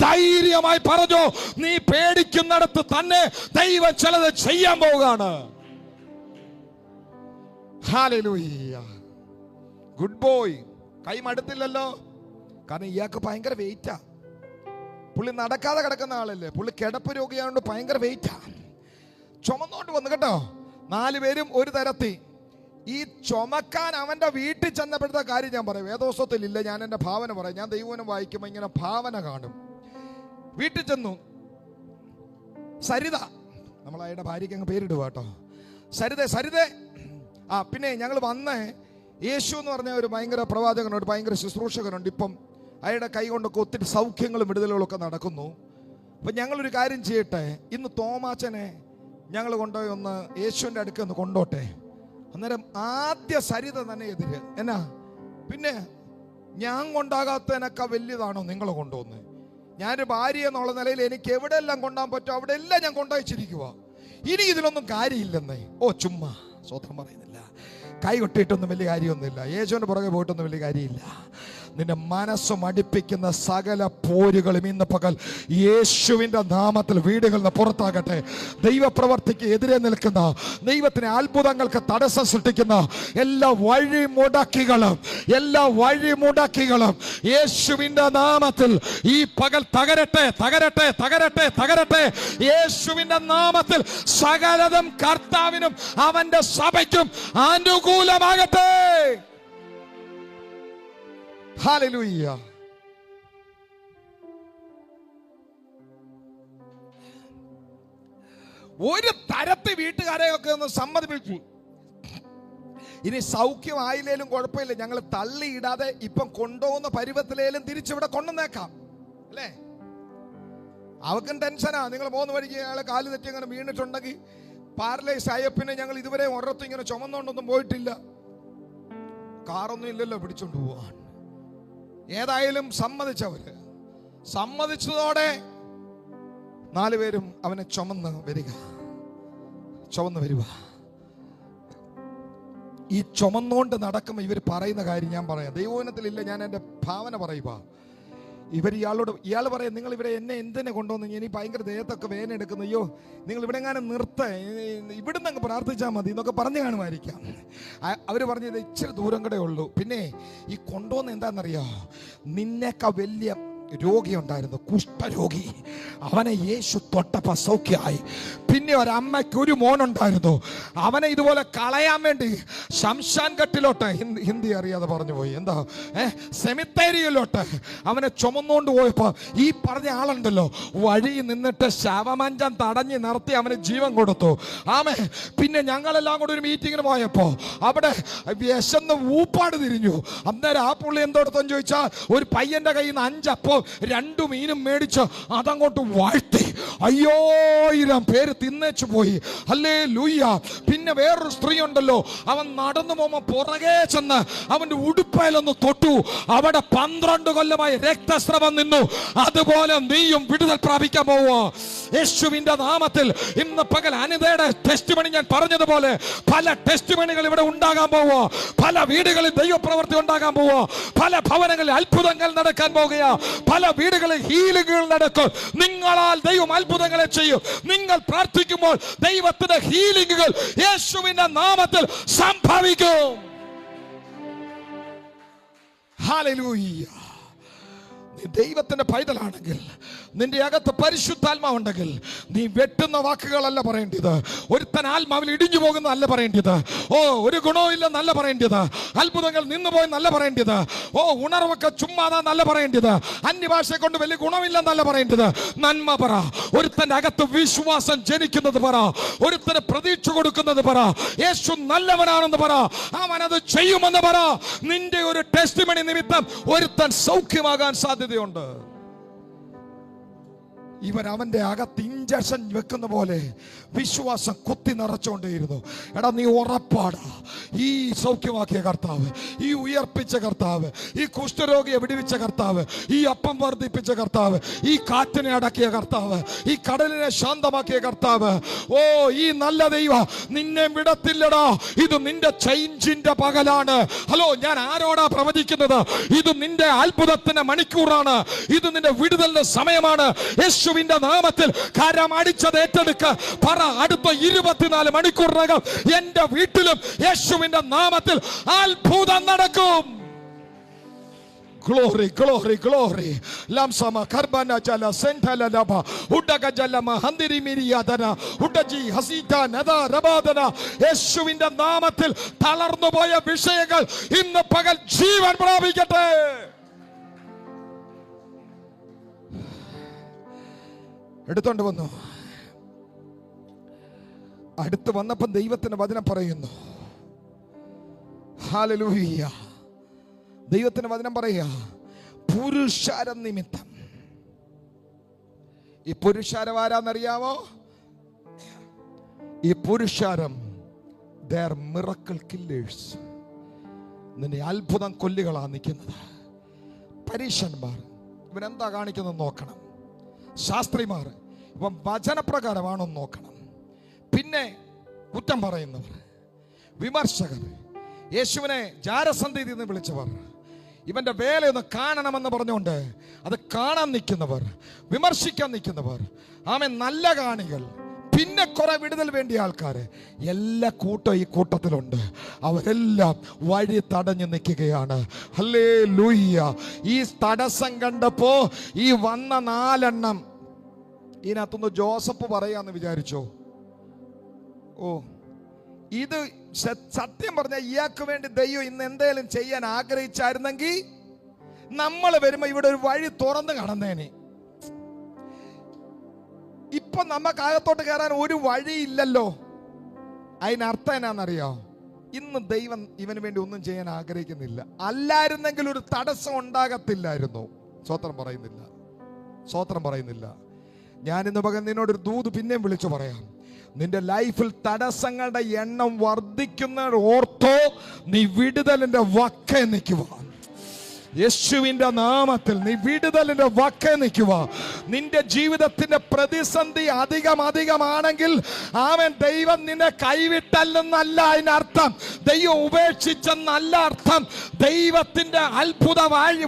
ധൈര്യമായി പറഞ്ഞോ. നീ പേടിക്കുന്നിടത്ത് തന്നെ ദൈവം ചിലത് ചെയ്യാൻ പോവുകയാണ്. ഹല്ലേലൂയ. Good boy. കൈ മടുത്തില്ലല്ലോ, കാരണം ഇയാൾക്ക് ഭയങ്കര വെയിറ്റാ. പുള്ളി നടക്കാതെ കിടക്കുന്ന ആളല്ലേ, പുള്ളി കിടപ്പ് രോഗിയായോണ്ട് ഭയങ്കര വെയിറ്റാ. ചുമന്നോണ്ട് വന്നു കേട്ടോ. 4 പേരും ഒരു തരത്തിൽ. ഈ ചുമക്കാൻ അവന്റെ വീട്ടിൽ ചെന്നപ്പോഴത്തെ കാര്യം ഞാൻ പറയാം. വേദോസ്തത്തിൽ ഇല്ല, ഞാൻ എന്റെ ഭാവന പറയാം. ഞാൻ ദൈവവചനം വായിക്കുമ്പോൾ ഇങ്ങനെ ഭാവന കാണും. വീട്ടിൽ ചെന്നു. സരിത, നമ്മളയാളുടെ ഭാര്യയ്ക്ക് അങ്ങ് പേരിടുക കേട്ടോ, സരിതേ. പിന്നെ ഞങ്ങൾ വന്ന് യേശു എന്ന് പറഞ്ഞ ഒരു ഭയങ്കര പ്രവാചകനുണ്ട്, ഭയങ്കര ശുശ്രൂഷകനുണ്ട്. ഇപ്പം അയാളുടെ കൈ കൊണ്ടൊക്കെ ഒത്തിരി സൗഖ്യങ്ങളും വിടുതലുകളും ഒക്കെ നടക്കുന്നു. അപ്പം ഞങ്ങളൊരു കാര്യം ചെയ്യട്ടെ, ഇന്ന് തോമാച്ചനെ ഞങ്ങൾ കൊണ്ടുപോയി ഒന്ന് യേശുവിൻ്റെ അടുക്ക ഒന്ന് കൊണ്ടോട്ടെ. അന്നേരം ആദ്യ സരിത തന്നെ എതിര്. എന്നാ പിന്നെ ഞാൻ കൊണ്ടാകാത്തതിനൊക്കെ വലിയതാണോ നിങ്ങൾ കൊണ്ടുവന്ന്? ഞാനൊരു ഭാര്യ എന്നുള്ള നിലയിൽ എനിക്ക് എവിടെയെല്ലാം കൊണ്ടുപോകാൻ പറ്റും അവിടെ എല്ലാം ഞാൻ കൊണ്ടുവച്ചിരിക്കുക. ഇനി ഇതിലൊന്നും കാര്യമില്ലെന്നേ. ചുമ്മാ സ്വതം പറയുന്നില്ല, കൈ കൊട്ടിയിട്ടൊന്നും വലിയ കാര്യമൊന്നുമില്ല, യേശുവിന്റെ പുറകെ പോയിട്ടൊന്നും വലിയ കാര്യമില്ല. നിന്റെ മനസ്സ് മടിപ്പിക്കുന്ന സകല പോരുകളും ഇന്ന് പകൽ യേശുവിന്റെ നാമത്തിൽ വീടുകളിൽ നിന്ന് പുറത്താകട്ടെ. ദൈവപ്രവർത്തിക്ക് എതിരെ നിൽക്കുന്ന, ദൈവത്തിന് അത്ഭുതങ്ങൾക്ക് തടസ്സം സൃഷ്ടിക്കുന്ന എല്ലാ വഴിമുടക്കികളും യേശുവിന്റെ നാമത്തിൽ ഈ പകൽ തകരട്ടെ. യേശുവിന്റെ നാമത്തിൽ സകലതും കർത്താവിനും അവന്റെ സഭയ്ക്കും അനുകൂലമാകട്ടെ. ഹല്ലേലൂയ. ഒരു തരത്തിൽ വീട്ടുകാരെയൊക്കെ ഒന്ന് സമ്മതിപ്പിച്ചു. ഇനി സൗഖ്യമായില്ലേലും കുഴപ്പമില്ല, ഞങ്ങൾ തള്ളിയിടാതെ ഇപ്പം കൊണ്ടുപോകുന്ന പരുവത്തിലേലും തിരിച്ചിവിടെ കൊണ്ടുവന്നേക്കാം അല്ലേ. അവക്കും ടെൻഷനാ. നിങ്ങൾ 3 വഴിക്ക് അയാളെ കാല് തെറ്റി അങ്ങനെ വീണിട്ടുണ്ടെങ്കിൽ പാരലൈസ് ആയ പിന്നെ ഞങ്ങൾ ഇതുവരെ ഒരിടത്തും ഇങ്ങനെ ചുമന്നുകൊണ്ടൊന്നും പോയിട്ടില്ല, കാറൊന്നും ഇല്ലല്ലോ പിടിച്ചോണ്ട് പോവാൻ. ഏതായാലും സമ്മതിച്ചതോടെ 4 പേരും അവനെ ചുമന്ന് വരിക. ഈ ചുമന്നുകൊണ്ട് നടക്കുമ്പോൾ ഇവർ പറയുന്ന കാര്യം ഞാൻ പറയാം. ദൈവവചനത്തിലില്ല, ഞാൻ എൻ്റെ ഭാവന പറയുക. ഇയാൾ പറയാം, നിങ്ങൾ ഇവിടെ എന്നെ എന്തിനെ കൊണ്ടുവന്നു? ഇനി ഭയങ്കര ദേഹത്തൊക്കെ വേദന എടുക്കുന്നു, അയ്യോ നിങ്ങൾ ഇവിടെ എങ്ങാനും ഇവിടുന്ന് അങ്ങ് പ്രാർത്ഥിച്ചാൽ മതി എന്നൊക്കെ പറഞ്ഞു കാണുമായിരിക്കാം. അവർ പറഞ്ഞത് ഇച്ചിരി ദൂരം കൂടെ ഉള്ളൂ. പിന്നെ ഈ കൊണ്ടുവന്ന് എന്താണെന്നറിയോ, നിന്നേക്കാ വലിയ രോഗിയുണ്ടായിരുന്നു, കുഷ്ഠരോഗി. അവനെ യേശു തൊട്ടപ്പോ സൗഖ്യമായി. പിന്നെ ഒരമ്മയ്ക്ക് ഒരു മോനുണ്ടായിരുന്നു. അവനെ ഇതുപോലെ കളയാൻ വേണ്ടി ശംശാൻ ഘട്ടിലോട്ട്, ഹിന്ദി അറിയാതെ പറഞ്ഞു പോയി, എന്താ സെമിത്തേരിയിലോട്ട് അവനെ ചുമന്നുകൊണ്ട് പോയപ്പോ ഈ പറഞ്ഞ ആളുണ്ടല്ലോ വഴി നിന്നിട്ട് ശവമഞ്ചം തടഞ്ഞ് നിർത്തി അവന് ജീവൻ കൊടുത്തു. ആമേ. പിന്നെ ഞങ്ങളെല്ലാം കൂടെ ഒരു മീറ്റിങ്ങിന് പോയപ്പോ അവിടെ വിശന്ന് ഊപ്പാട് തിരിഞ്ഞു. അന്നേരം ആ പുള്ളി എന്തോടത്തെന്ന് ചോദിച്ചാൽ ഒരു പയ്യന്റെ കയ്യിൽ നിന്ന് 5 അപ്പവും 2 മീനും മേടിച്ച് അതങ്ങോട്ട് വാഴ്ത്തി 5000 പേര് തിന്നേച്ചു പോയി. ഹല്ലേലൂയ. പിന്നെ വേറൊരു സ്ത്രീ ഉണ്ടല്ലോ, അവൻ നടന്നു പോകുമ്പോ പുറകെ ചെന്ന് അവന്റെ ഉടുപ്പയിലൊന്ന് തൊട്ടു. അവിടെ 12 കൊല്ലമായി രക്തസ്രവം നിന്നു. അതുപോലെ നീയും വിടുതൽ പ്രാപിക്കാൻ പോവോ യേശുവിന്റെ നാമത്തിൽ. ഇന്ന് പകൽ അനിതയുടെ ടെസ്റ്റിമണി ഞാൻ പറഞ്ഞതുപോലെ പല ടെസ്റ്റിമണികൾ ഇവിടെ ഉണ്ടാകാൻ പോവോ. പല വീടുകളിൽ ദൈവപ്രവൃത്തി ഉണ്ടാകാൻ പോവോ. പല ഭവനങ്ങളിൽ അത്ഭുതങ്ങൾ നടക്കാൻ പോകുക. പല വീടുകളിൽ ഹീലിംഗുകൾ നടക്കും. നിങ്ങളാൽ ദൈവം അത്ഭുതങ്ങളെ ചെയ്യും. നിങ്ങൾ പ്രാർത്ഥിക്കുമ്പോൾ ദൈവത്തിന്റെ ഹീലിംഗുകൾ യേശുവിന്റെ നാമത്തിൽ സംഭവിക്കും. ഹല്ലേലൂയ. നീ ദൈവത്തിന്റെ പൈതലാണെങ്കിൽ, നിന്റെ അകത്ത് പരിശുദ്ധാത്മാവുണ്ടെങ്കിൽ, നീ വെട്ടുന്ന വാക്കുകളല്ല പറയേണ്ടത്. ഒരുത്തൻ ആത്മാവിൽ ഇടിഞ്ഞു പോകുന്നതല്ല പറയേണ്ടത്. ഒരു ഗുണവും ഇല്ലെന്നല്ല പറയേണ്ടത്. അത്ഭുതങ്ങൾ നിന്നുപോയി നല്ല പറയേണ്ടത്. ഉണർവൊക്കെ ചുമ്മാതാന്നല്ല പറയേണ്ടത്. അന്യഭാഷയെ കൊണ്ട് വലിയ ഗുണമില്ലെന്നല്ല പറയേണ്ടത്. നന്മ പറ. ഒരുത്തന്റെ അകത്ത് വിശ്വാസം ജനിക്കുന്നത് പറ. ഒരുത്തന് പ്രതീക്ഷ കൊടുക്കുന്നത് പറ. യേശു നല്ലവനാണെന്ന് പറ. അവനത് ചെയ്യുമെന്ന് പറ. നിന്റെ ഒരു ടെസ്റ്റിമണി നിമിത്തം ഒരുത്തൻ സൗഖ്യമാകാൻ സാധ്യതയുണ്ട്. ഇവൻ അവന്റെ അകത്ത് ഇഞ്ചക്ഷൻ വെക്കുന്ന പോലെ വിശ്വാസം കുത്തി നിറച്ചുകൊണ്ടേയിരുന്നു. എടാ, നീ ഉറപ്പാടാ, ഈ സൗഖ്യമാക്കിയ കർത്താവ്, ഈ ഉയർപ്പിച്ച കർത്താവ്, ഈ കുഷ്ഠരോഗിയെ വിടുവിച്ച കർത്താവ്, ഈ അപ്പം വർദ്ധിപ്പിച്ച കർത്താവ്, ഈ കാറ്റിനെ അടക്കിയ കർത്താവ്, ഈ കടലിനെ ശാന്തമാക്കിയ കർത്താവ്, ഈ നല്ല ദൈവം നിന്നെ വിടത്തില്ലടാ. ഇത് നിന്റെ ചേഞ്ചിന്റെ പകലാണ്. ഹലോ, ഞാൻ ആരോടാ പ്രവചിക്കുന്നത്? ഇത് നിന്റെ അത്ഭുതത്തിന്റെ മണിക്കൂറാണ്. ഇത് നിന്റെ വിടുതലിന്റെ സമയമാണ്. യേശുവിന്റെ നാമത്തിൽ കരം അടിച്ചത് ഏറ്റെടുക്ക. പറ, അടുത്ത 24 മണിക്കൂറിനകം എന്റെ വീട്ടിലും യേശുവിന്റെ നാമത്തിൽ അത്ഭുതം നടക്കും. Glory, glory, glory. Lamsama karbana jala sentala laba udaga jala mahandiri miriyadana udaji hasita nada rabadana. യേശുവിന്റെ നാമത്തിൽ തളർന്നുപോയ വിഷയങ്ങൾ ഇന്ന് പകൽ ജീവൻ പ്രാപിക്കട്ടെ. എടുത്തോണ്ട് വന്നു. അടുത്ത് വന്നപ്പോൾ ദൈവത്തിന്റെ വചനം പറയുന്നു. ഹല്ലേലൂയ. ദൈവത്തിന്റെ വചനം പറയുക, പുരുഷാരം നിമിത്തം. ഈ പുരുഷാരം ആരാന്നറിയാമോ? ഈ പുരുഷാരം they are miracle killers. നിന്നെ അത്ഭുതം കൊല്ലുകളാ നിൽക്കുന്നത്. പരീക്ഷന്മാർ ഇവരെന്താ കാണിക്കുന്നത് നോക്കണം. ശാസ്ത്രിമാർ ഇവൻ വചനപ്രകാരമാണെന്ന് നോക്കണം. പിന്നെ കുറ്റം പറയുന്നവർ, വിമർശകർ, യേശുവിനെ ജാരസന്ധതിയിൽ നിന്ന് വിളിച്ചവർ, ഇവന്റെ വേലയൊന്ന് കാണണമെന്ന് പറഞ്ഞുകൊണ്ട് അത് കാണാൻ നിൽക്കുന്നവർ, വിമർശിക്കാൻ നിൽക്കുന്നവർ, ആമേൻ, നല്ല കാണികൾ, പിന്നെ കുറെ വിടുതൽ വേണ്ടിയ ആൾക്കാര്, എല്ലാ കൂട്ടം ഈ കൂട്ടത്തിലുണ്ട്. അവരെല്ലാം വഴി തടഞ്ഞു നിൽക്കുകയാണ്. ഹല്ലേലൂയ. ഈ തടസ്സം കണ്ടപ്പോ ഈ വന്ന 4 എണ്ണം ഇതിനകത്തൊന്ന് ജോസഫ് പറയാന്ന് വിചാരിച്ചോ? ഇത് സത്യം പറഞ്ഞ ഇയാൾക്ക് വേണ്ടി ദൈവം ഇന്ന് എന്തെങ്കിലും ചെയ്യാൻ ആഗ്രഹിച്ചായിരുന്നെങ്കിൽ നമ്മൾ വരുമ്പോ ഇവിടെ ഒരു വഴി തുറന്ന് കടന്നേനെ. ഇപ്പൊ നമുക്ക് അകത്തോട്ട് കയറാൻ ഒരു വഴിയില്ലല്ലോ. അതിനർത്ഥം എന്നാന്നറിയോ? ഇന്ന് ദൈവം ഇവന് വേണ്ടി ഒന്നും ചെയ്യാൻ ആഗ്രഹിക്കുന്നില്ല. അല്ലായിരുന്നെങ്കിൽ ഒരു തടസ്സം ഉണ്ടാകത്തില്ലായിരുന്നു. സ്വത്രം പറയുന്നില്ല, സ്വത്രം പറയുന്നില്ല. ഞാൻ ഇന്ന് പകൽ നിന്നോടൊരു ദൂത് പിന്നെയും വിളിച്ചു പറയാം. നിന്റെ ലൈഫിൽ തടസ്സങ്ങളുടെ എണ്ണം വർദ്ധിക്കുന്ന ഓർത്തോ, നീ വിടുതലിന്റെ വക്കേ നിൽക്കുക. യേശുവിന്റെ നാമത്തിൽ നീ വിടുതലിന്റെ വക്കേ നിൽക്കുക. നിന്റെ ജീവിതത്തിന്റെ പ്രതിസന്ധി അധികമാണെങ്കിൽ അവൻ ദൈവം നിന്നെ കൈവിട്ടല്ലെന്നല്ല അതിനർത്ഥം. ദൈവം ഉപേക്ഷിച്ചെന്നല്ല അർത്ഥം. ദൈവത്തിന്റെ അത്ഭുത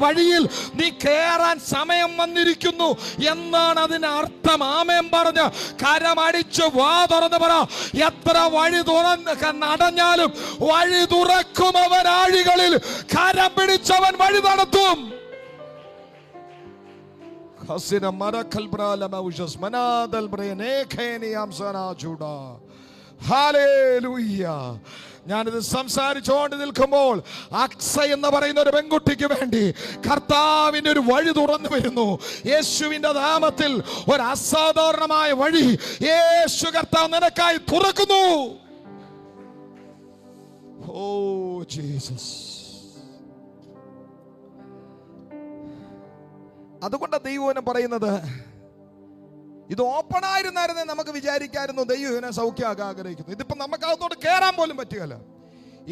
വഴിയിൽ നീ കയറാൻ സമയം വന്നിരിക്കുന്നു എന്നാണ് അതിന് അർത്ഥം. ആമേൻ പറഞ്ഞ് കരമടിച്ച് വാ തുറന്ന് പറ, എത്ര വഴി നടഞ്ഞാലും വഴി തുറക്കുമവൻ ആഴികളിൽ കരം പിടിച്ചവൻ വഴി നടത്തും. ഞാനിത് സംസാരിച്ചുകൊണ്ട് നിൽക്കുമ്പോൾ അക്സ എന്ന് പറയുന്ന ഒരു പെൺകുട്ടിക്ക് വേണ്ടി കർത്താവിന്റെ ഒരു വഴി തുറന്നു വരുന്നു. യേശുവിന്റെ നാമത്തിൽ ഒരു അസാധാരണമായ വഴി യേശു കർത്താവ് നിനക്കായി തുറക്കുന്നു. Oh Jesus. അതുകൊണ്ട് ദൈവം പറയുന്നത്, ഇത് ഓപ്പൺ ആയിരുന്നായിരുന്നേ നമുക്ക് വിചാരിക്കായിരുന്നു ദൈവം ഇവനെ സൗഖ്യമാക്കാൻ ആഗ്രഹിക്കുന്നു. ഇതിപ്പോ നമുക്ക് അകത്തോട്ട് കയറാൻ പോലും പറ്റുകയല്ല.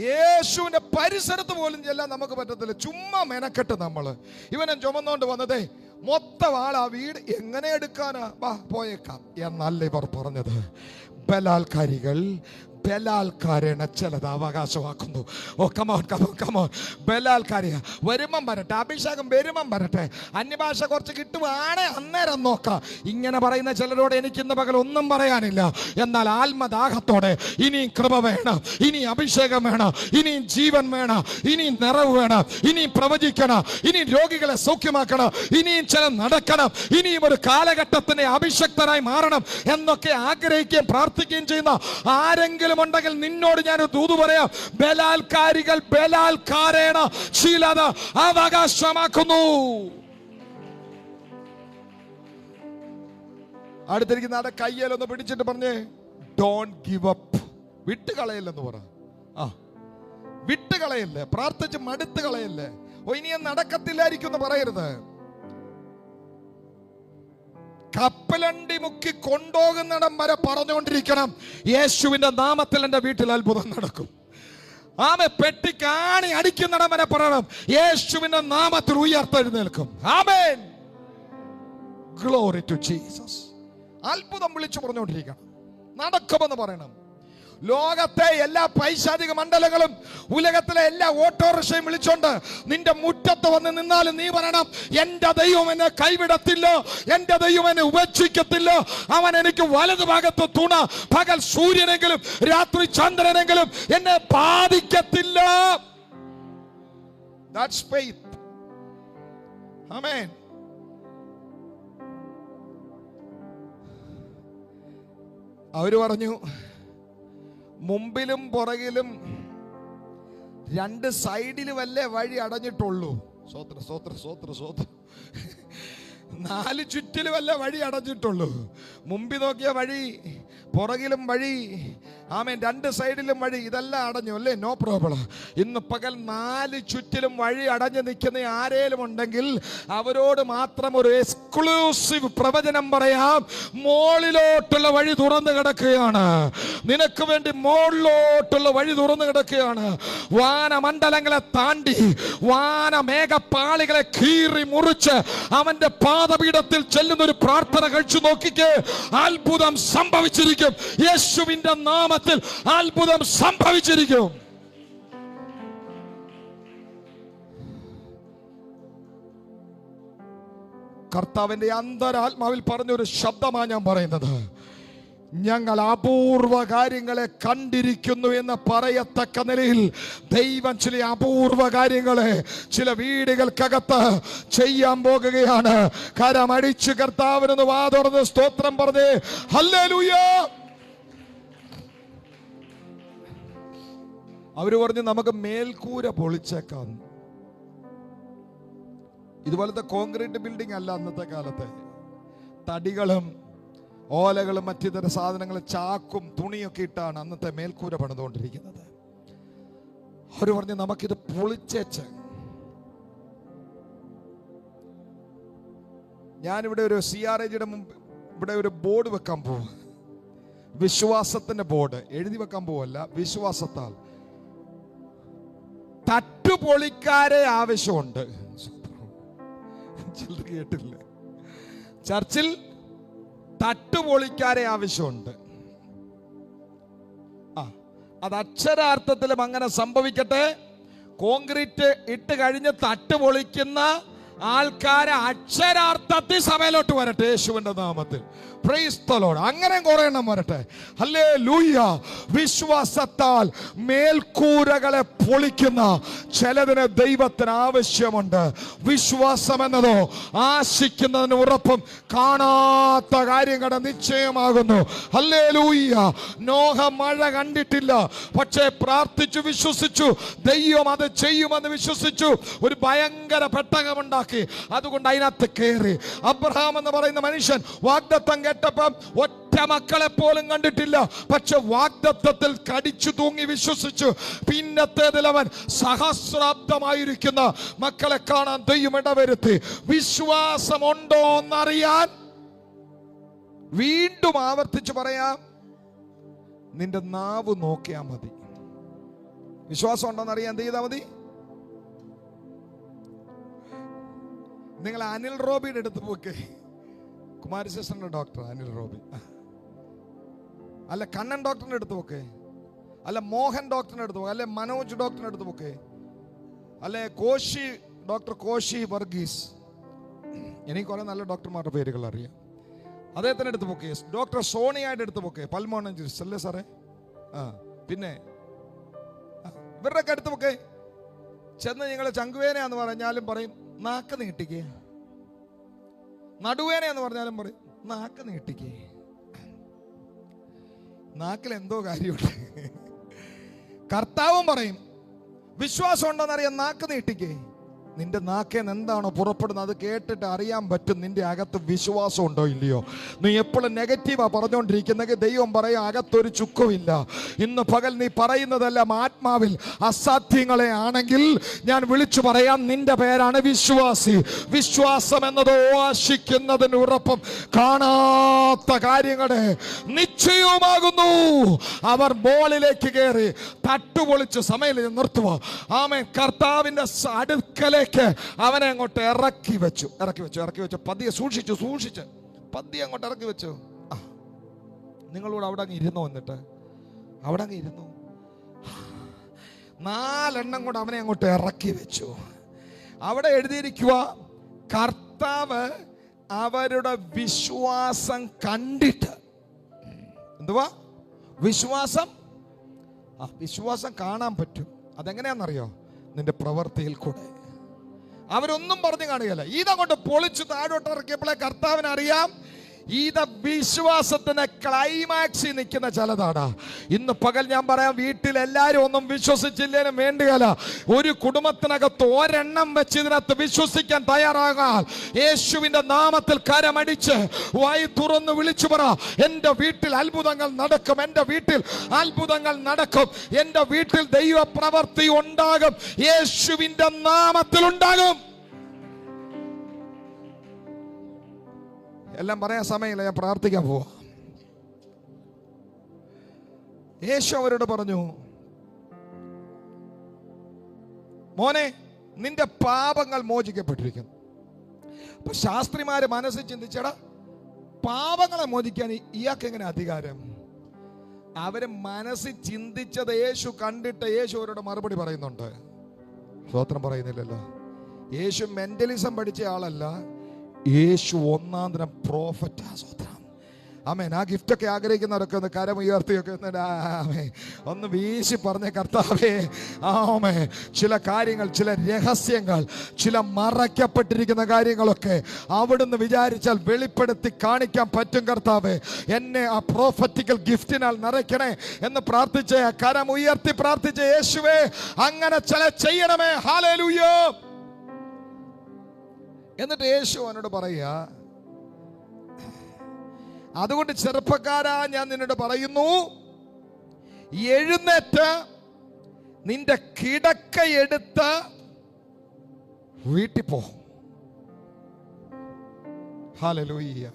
യേശുവിന്റെ പരിസരത്ത് പോലും ചെല്ലാൻ നമുക്ക് പറ്റത്തില്ല. ചുമ്മാ മെനക്കെട്ട് നമ്മള് ഇവനെ ചുമന്നോണ്ട് വന്നതേ മൊത്തം ആളാ വീട് എങ്ങനെ എടുക്കാനാ, വാ പോയേക്കാം എന്നല്ല ഇവർ പറഞ്ഞത്. ബലാൽക്കാരനെ ചിലത് അവകാശമാക്കുന്നു. ഓ കമോൺ കമോൺ കമോൺ. ബലാൽക്കാരിയ വരുമ്പം വരട്ടെ, അഭിഷേകം വരുമ്പം വരട്ടെ, അന്യഭാഷ കുറച്ച് കിട്ടുവാണേ അന്നേരം നോക്കാം. ഇങ്ങനെ പറയുന്ന ചിലരോട് എനിക്ക് ഇന്ന് പകൽ ഒന്നും പറയാനില്ല. എന്നാൽ ആത്മദാഹത്തോടെ ഇനിയും കൃപ വേണം, ഇനി അഭിഷേകം വേണം, ഇനിയും ജീവൻ വേണം, ഇനിയും നിറവ് വേണം, ഇനിയും പ്രവചിക്കണം, ഇനിയും രോഗികളെ സൗഖ്യമാക്കണം, ഇനിയും ചില നടക്കണം, ഇനിയും ഒരു കാലഘട്ടത്തിന് അഭിഷക്തരായി മാറണം എന്നൊക്കെ ആഗ്രഹിക്കുകയും പ്രാർത്ഥിക്കുകയും ചെയ്യുന്ന ആരെങ്കിലും ഉണ്ടെങ്കിൽ നിന്നോട് ഞാൻ ദൂത് പറയാം. ബലാൽക്കാരികൾ ബലാൽക്കാരേണ ശീലത അവകാശമാക്കുന്നു. അടുത്തിരിക്കുന്ന ആടെ കയ്യിലൊന്ന് പിടിച്ചിട്ട് പറഞ്ഞേ, ഡോണ്ട് ഗിവ് അപ്പ്. വിട്ടുകളയല്ലെന്ന് പറ. വിട്ടുകളയല്ലേ, പ്രാർത്ഥിച്ച് മടുത്ത് കളയല്ലേ. ഓ ഇനി നടക്കത്തില്ലായിരിക്കും എന്ന് പറയരുത്. കപ്പലണ്ടി മുക്കി കൊണ്ടുപോകുന്നിടം വരെ പറഞ്ഞുകൊണ്ടിരിക്കണം, യേശുവിന്റെ നാമത്തിൽ എന്റെ വീട്ടിൽ അത്ഭുതം നടക്കും. ആമേ പെട്ടി കാണി അടിക്കുന്നിടം വരെ പറയണം, യേശുവിന്റെ നാമത്തിൽ ഉയർത്തെഴുന്നേൽക്കും. ആമേൻ. Glory to Jesus. അത്ഭുതം വിളിച്ചു പറഞ്ഞുകൊണ്ടിരിക്കണം, നടക്കുമെന്ന് പറയണം. ലോകത്തെ എല്ലാ പൈശാചിക മണ്ഡലങ്ങളും ഉലകത്തിലെ എല്ലാ ഓട്ടോറിക്ഷയും വിളിച്ചോണ്ട് നിന്റെ മുറ്റത്ത് വന്ന് നിന്നാലും നീ പറയണം, എന്റെ ദൈവം എന്നെ കൈവിടത്തില്ല, എന്റെ ദൈവം എന്നെ ഉപേക്ഷിക്കത്തില്ല. അവൻ എനിക്ക് വലതു ഭാഗത്ത് തുണ, പകൽ സൂര്യനെങ്കിലും രാത്രി ചന്ദ്രനെങ്കിലും എന്നെ ബാധിക്കത്തില്ല. That's faith. Amen. അവര് പറഞ്ഞു, മുമ്പിലും പുറകിലും രണ്ട് സൈഡിലും വല്ലേ വഴി അടഞ്ഞിട്ടുള്ളൂ. സ്വോത്ര സ്വോത്ര സ്വോത്ര സ്വോത്ര. 4 ചുറ്റിലും വല്ല വഴി അടഞ്ഞിട്ടുള്ളൂ. മുമ്പിൽ നോക്കിയ വഴി, പുറകിലും വഴി, ആമേൻ, 2 സൈഡിലും വഴി, ഇതെല്ലാം അടഞ്ഞു അല്ലേ? No problem. ഇന്ന് പകൽ 4 ചുറ്റിലും വഴി അടഞ്ഞു നിൽക്കുന്ന ആരേലും ഉണ്ടെങ്കിൽ അവരോട് മാത്രം ഒരു എക്സ്ക്ലൂസീവ് പ്രവചനം പറയാം. മോളിലോട്ടുള്ള വഴി തുറന്നു കിടക്കുകയാണ്. നിനക്ക് വേണ്ടി മോളിലോട്ടുള്ള വഴി തുറന്നു കിടക്കുകയാണ്. വാനമണ്ഡലങ്ങളെ താണ്ടി വാനമേഘപ്പാളികളെ കീറി മുറിച്ച് അവന്റെ പാദപീഠത്തിൽ ചെല്ലുന്ന ഒരു പ്രാർത്ഥന കഴിച്ചു നോക്കിക്കേ. അത്ഭുതം സംഭവിച്ചിരിക്കും. യേശുവിന്റെ നാമത്തിൽ അത്ഭുതം സംഭവിച്ചിരിക്കും. കർത്താവിന്റെ അന്തരാത്മാവിൽ പറഞ്ഞൊരു ശബ്ദമാണ് ഞാൻ പറയുന്നത്. ഞങ്ങൾ അപൂർവ കാര്യങ്ങളെ കണ്ടിരിക്കുന്നു എന്ന് പറയത്തക്ക നിലയിൽ ദൈവം ചില അപൂർവ കാര്യങ്ങളെ ചില വീടുകൾക്കകത്ത് ചെയ്യാൻ പോകുകയാണ്. കരമടിച്ച് കർത്താവിനൊന്ന് വാതുറന്ന് സ്തോത്രം പറഞ്ഞേ, ഹല്ലേലൂയ. അവര് പറഞ്ഞു, നമുക്ക് മേൽക്കൂര പൊളിച്ചേക്കാം. ഇതുപോലത്തെ കോൺക്രീറ്റ് ബിൽഡിംഗ് അല്ല അന്നത്തെ കാലത്തെ. തടികളും ഓലകളും മറ്റിതര സാധനങ്ങളും ചാക്കും തുണിയൊക്കെ ഇട്ടാണ് അന്നത്തെ മേൽക്കൂര പണിതുകൊണ്ടിരിക്കുന്നത്. അവർ പറഞ്ഞു, നമുക്കിത് പൊളിച്ചേച്ച്. ഞാനിവിടെ ഒരു CRAGയുടെ മുമ്പ് ഇവിടെ ഒരു ബോർഡ് വെക്കാൻ പോവാ. വിശ്വാസത്തിന്റെ ബോർഡ് എഴുതി വെക്കാൻ പോവല്ല, വിശ്വാസത്താൽ. തട്ടുപൊളിക്കാരെ ആവശ്യമുണ്ട്. കേട്ടില്ല, ചർച്ചിൽ തട്ടുപൊളിക്കാരെ ആവശ്യമുണ്ട്. അത് അക്ഷരാർത്ഥത്തിലും അങ്ങനെ സംഭവിക്കട്ടെ. കോൺക്രീറ്റ് ഇട്ട് കഴിഞ്ഞ് തട്ടുപൊളിക്കുന്ന ആൾക്കാരെ അക്ഷരാർത്ഥത്തിൽ സഭയിലോട്ട് വരട്ടെ യേശുവിന്റെ നാമത്തിൽ. Price the Lord. അങ്ങനെ കുറെ എണ്ണം വരട്ടെ. ഹല്ലേലൂയ. വിശ്വാസത്താൽ മേൽക്കൂരകളെ പൊളിക്കുന്ന ചിലതിന് ദൈവത്തിന് ആവശ്യമുണ്ട്. വിശ്വാസം എന്നതോ ആശിക്കുന്നതിന് ഉറപ്പും കാണാത്ത കാര്യങ്ങളുടെ നിശ്ചയമാകുന്നു. ഹല്ലേലൂയ. നോഹ മഴ കണ്ടിട്ടില്ല, പക്ഷേ പ്രാർത്ഥിച്ചു, വിശ്വസിച്ചു. ദൈവം അത് ചെയ്യുമെന്ന് വിശ്വസിച്ചു. ഒരു ഭയങ്കര പെട്ടകമുണ്ടാക്കി. അതുകൊണ്ട് അതിനകത്ത് കയറി. അബ്രഹാം എന്ന് പറയുന്ന മനുഷ്യൻ വാഗ്ദത്തം കേട്ടപ്പം ഒറ്റ മക്കളെ പോലും കണ്ടിട്ടില്ല, പക്ഷെ വാഗ്ദത്തത്തിൽ കടിച്ചു തൂങ്ങി വിശ്വസിച്ചു. പിന്നത്തേതിൽ അവൻ സഹസ്രാബ്ദമായിരിക്കുന്ന മക്കളെ കാണാൻ ദൈവം ഇടവരുത്തി. വിശ്വാസമുണ്ടോ എന്നറിയാൻ വീണ്ടും ആവർത്തിച്ചു പറയാം, നിന്റെ നാവ് നോക്കിയാൽ മതി. വിശ്വാസം ഉണ്ടോന്ന് അറിയാൻ എന്ത് ചെയ്താൽ മതി? നിങ്ങൾ അനിൽ റോബിയുടെ അടുത്ത് പോക്കെ, കുമാരശേഷന്റെ ഡോക്ടർ അനിൽ റോബി, അല്ല കണ്ണൻ ഡോക്ടറിന്റെ അടുത്ത് പോക്കെ, അല്ല മോഹൻ ഡോക്ടറിന്റെ അടുത്ത് പോക്കെ, അല്ലെ മനോജ് ഡോക്ടറിന്റെ അടുത്ത് പോക്കെ, അല്ലെ കോശി ഡോക്ടർ കോശി വർഗീസ്, എനിക്ക് കുറെ നല്ല ഡോക്ടർമാരുടെ പേരുകൾ അറിയാം. അദ്ദേഹത്തിന്റെ അടുത്ത് പോക്കെ, ഡോക്ടർ സോണിയയുടെ അടുത്ത് പോക്കെ, പൾമോണജിസ്റ്റ് അല്ലേ സാറേ? പിന്നെ ഇവരുടെയൊക്കെ അടുത്ത് പോക്കെ ചെന്ന് നിങ്ങൾ ചങ്കുവേനയാന്ന് പറഞ്ഞാലും പറയും നാക്ക് നീട്ടിക്കേ. നടുവേനയെന്ന് പറഞ്ഞാലും പറയും നാക്ക് നീട്ടിക്കേ. നാക്കിൽ എന്തോ കാര്യമുണ്ട്. കർത്താവും പറയും വിശ്വാസം ഉണ്ടോന്നറിയാൻ നാക്ക് നീട്ടിക്കേ. നിന്റെ നാക്കേന്ന് എന്താണോ പുറപ്പെടുന്നത് അത് കേട്ടിട്ട് അറിയാൻ പറ്റും നിന്റെ അകത്ത് വിശ്വാസം ഉണ്ടോ ഇല്ലയോ. നീ എപ്പോഴും നെഗറ്റീവാ പറഞ്ഞുകൊണ്ടിരിക്കുന്നെങ്കിൽ ദൈവം പറയാം അകത്തൊരു ചുക്കുമില്ല. ഇന്ന് പകൽ നീ പറയുന്നതെല്ലാം ആത്മാവിൽ അസാധ്യങ്ങളെ ആണെങ്കിൽ ഞാൻ വിളിച്ചു പറയാം, നിന്റെ പേരാണ് വിശ്വാസി. വിശ്വാസം എന്നതോ ആശിക്കുന്നതിന് ഉറപ്പും കാണാത്ത കാര്യങ്ങളുടെ നിശ്ചയവുമാകുന്നു. അവർ ബോളിലേക്ക് കയറി തട്ടുപൊളിച്ച് സമയം നിർത്തുക. ആമേൻ. കർത്താവിന്റെ അടുക്കലേക്ക് അവനെ അങ്ങോട്ട് ഇറക്കി വെച്ചു. പതിയെ സൂക്ഷിച്ച് പതിയെ അങ്ങോട്ട് ഇറക്കി വെച്ചു. നിങ്ങളോട് അവിടെ അങ്ങ് ഇരുന്നു. എന്നിട്ട് അവിടെ അങ്ങ് ഇരുന്നു. 4 എണ്ണം കൊണ്ട് അവനെ അങ്ങോട്ട് ഇറക്കി വെച്ചു. അവിടെ എഴുതിയിരിക്കുക, കർത്താവ് അവരുടെ വിശ്വാസം കണ്ടിട്ട്. എന്തുവാ വിശ്വാസം? വിശ്വാസം കാണാൻ പറ്റും. അതെങ്ങനെയാണെന്നറിയോ? നിന്റെ പ്രവൃത്തിയിൽ കൂടെ. അവരൊന്നും പറഞ്ഞു കാണുകയല്ല. ഇതങ്ങോട്ട് പൊളിച്ചു താഴോട്ട് ഇറക്കിയപ്പോഴേ കർത്താവിന് അറിയാം ഇത് വിശ്വാസത്തിന് ക്ലൈമാക്സിൽ നിൽക്കുന്ന ചിലതാണ്. ഇന്ന് പകൽ ഞാൻ പറയാം, വീട്ടിലെല്ലാവരും ഒന്നും വിശ്വസിച്ചില്ലേലും വേണ്ടുകയില്ല, ഒരു കുടുംബത്തിനകത്ത് ഒരെണ്ണം വെച്ച് ഇതിനകത്ത് വിശ്വസിക്കാൻ തയ്യാറാകാൻ യേശുവിന്റെ നാമത്തിൽ കരമടിച്ച് വായി തുറന്ന് വിളിച്ചു പറ, എൻ്റെ വീട്ടിൽ അത്ഭുതങ്ങൾ നടക്കും, എൻ്റെ വീട്ടിൽ അത്ഭുതങ്ങൾ നടക്കും, എൻ്റെ വീട്ടിൽ ദൈവപ്രവൃത്തി ഉണ്ടാകും, യേശുവിന്റെ നാമത്തിൽ ഉണ്ടാകും. എല്ലാം പറയാൻ സമയമില്ല, ഞാൻ പ്രാർത്ഥിക്കാൻ പോവാ. യേശു അവരോട് പറഞ്ഞു, മോനെ നിന്റെ പാപങ്ങൾ മോചിക്കപ്പെട്ടിരിക്കുന്നു. അപ്പൊ ശാസ്ത്രിമാര് മനസ്സിൽ ചിന്തിച്ചടാ, പാപങ്ങളെ മോചിക്കാൻ ഇയാൾക്ക് എങ്ങനെ അധികാരം? അവര് മനസ്സിൽ ചിന്തിച്ചത് യേശു കണ്ടിട്ട് യേശു അവരോട് മറുപടി പറയുന്നുണ്ട്. സ്വത്രം പറയുന്നില്ലല്ലോ. യേശു മെന്റലിസം പഠിച്ച ആളല്ല, യേശു ഒന്നാം തരം പ്രോഫറ്റാ. സ്വത്രം. ആമേൻ. ആ ഗിഫ്റ്റൊക്കെ ആഗ്രഹിക്കുന്നവരൊക്കെ ഒന്ന് കരമുയർത്തിയൊക്കെ ഒന്ന് വീശി പറഞ്ഞ കർത്താവേ, ആമേ, ചില കാര്യങ്ങൾ, ചില രഹസ്യങ്ങൾ, ചില മറയ്ക്കപ്പെട്ടിരിക്കുന്ന കാര്യങ്ങളൊക്കെ അവിടുന്ന് വിചാരിച്ചാൽ വെളിപ്പെടുത്തി കാണിക്കാൻ പറ്റും. കർത്താവേ, എന്നെ ആ പ്രോഫറ്റിക്കൽ ഗിഫ്റ്റിനാൽ നിറയ്ക്കണേ എന്ന് പ്രാർത്ഥിച്ച, കരമുയർത്തി പ്രാർത്ഥിച്ച യേശുവേ, അങ്ങനെ ചില ചെയ്യണമേ. ഹല്ലേലൂയ. എന്നിട്ട് യേശു അവനോട് പറയുക, അതുകൊണ്ട് ചെറുപ്പക്കാരാ, ഞാൻ നിന്നോട് പറയുന്നു, എഴുന്നേറ്റ് നിന്റെ കിടക്കയെടുത്ത് വീട്ടിൽ പോ. ഹല്ലേലൂയ.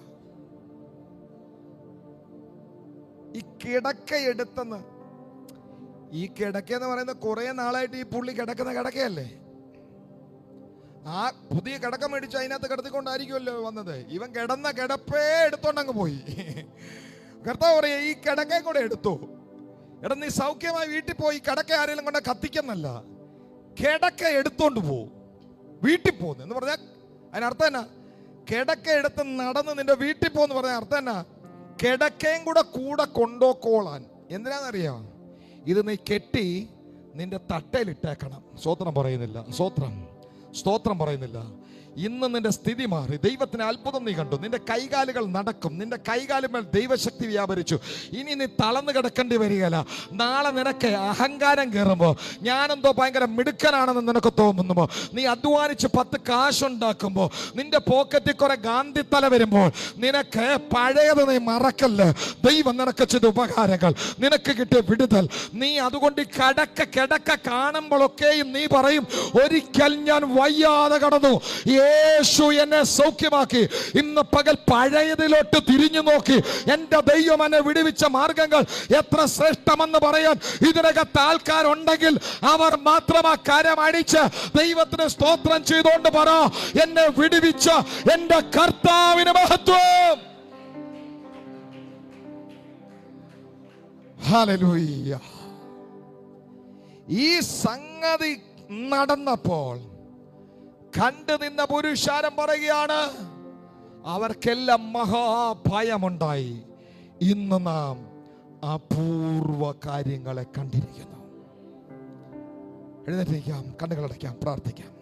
ഈ കിടക്കയെടുത്തെന്ന്, ഈ കിടക്കെന്ന് പറയുന്നത് കുറെ നാളായിട്ട് ഈ പുള്ളി കിടക്കുന്ന കിടക്കയല്ലേ. ആ പുതിയ കിടക്ക മേടിച്ച് അതിനകത്ത് കിടത്തിക്കൊണ്ടായിരിക്കുമല്ലോ വന്നത്. ഇവൻ കിടന്ന കിടപ്പേ എടുത്തോണ്ടങ്ങ് പോയി. കർത്താവ് പറയാ, ഈ കിടക്കയെ കൂടെ എടുത്തു. എടാ, നീ സൗഖ്യമായി വീട്ടിൽ പോയി കിടക്ക ആരെങ്കിലും കൊണ്ട് കത്തിക്കുന്നല്ല, കിടക്ക എടുത്തോണ്ട് പോ, വീട്ടിൽ പോന്ന് എന്ന് പറഞ്ഞാൽ അതിനർത്ഥം എന്നാ? കിടക്ക എടുത്ത് നടന്ന് നിന്റെ വീട്ടിൽ പോന്ന് പറഞ്ഞ അർത്ഥം എന്നാ? കിടക്കയും കൂടെ കൊണ്ടോക്കോളാൻ. എന്തിനാണെന്നറിയാം? ഇത് നീ കെട്ടി നിന്റെ തട്ടയിലിട്ടേക്കണം. സ്തോത്രം പറയുന്നില്ല, സ്തോത്രം പറയുന്നില്ല. ഇന്ന് നിന്റെ സ്ഥിതി മാറി. ദൈവത്തിന് അത്ഭുതം നീ കണ്ടു. നിന്റെ കൈകാലുകൾ നടക്കും. നിന്റെ കൈകാലുമേൽ ദൈവശക്തി വ്യാപരിച്ചു. ഇനി നീ തളർന്നു കിടക്കേണ്ടി വരികയില്ല. നാളെ നിനക്ക് അഹങ്കാരം കയറുമ്പോൾ, ഞാനെന്തോ ഭയങ്കര മിടുക്കനാണെന്ന് നിനക്ക് തോന്നുമ്പോ, നീ അധ്വാനിച്ച് 10 കാശുണ്ടാക്കുമ്പോൾ, നിന്റെ പോക്കറ്റിൽ കുറെ ഗാന്ധിത്തല വരുമ്പോൾ, നിനക്ക് പഴയത് നീ മറക്കല്ല്. ദൈവം നിനക്ക് ചെയ്ത ഉപകാരങ്ങൾ, നിനക്ക് കിട്ടിയ വിടുതൽ, നീ അതുകൊണ്ട് കിടക്ക കാണുമ്പോഴൊക്കെയും നീ പറയും, ഒരിക്കൽ ഞാൻ വയ്യാതെ കടന്നു, യേശു എന്നെ സൗഖ്യമാക്കി. ഇന്ന് പകൽ പഴയതിലോട്ട് തിരിഞ്ഞു നോക്കി, എന്റെ ദൈവം എന്നെ വിടുവിച്ച മാർഗങ്ങൾ എത്ര ശ്രേഷ്ഠമെന്ന് പറയാൻ ഇതിനകത്ത് ആൾക്കാരുണ്ടെങ്കിൽ അവർ മാത്രം ആ കരം അടിച്ച് ദൈവത്തിന് സ്തോത്രം ചെയ്തുകൊണ്ട് പറ, എന്നെ വിടുവിച്ച എന്റെ കർത്താവിന് മഹത്വം. ഹല്ലേലൂയ. ഈ സംഗതി നടന്നപ്പോൾ കണ്ടു നിന്ന പുരുഷാരം പറയുകയാണ്, അവർക്കെല്ലാം മഹാഭയമുണ്ടായി. ഇന്ന് നാം അപൂർവ കാര്യങ്ങളെ കണ്ടിരിക്കുന്നു. എഴുന്നേറ്റിരിക്കാം, കണ്ണുകളടയ്ക്കാം, പ്രാർത്ഥിക്കാം.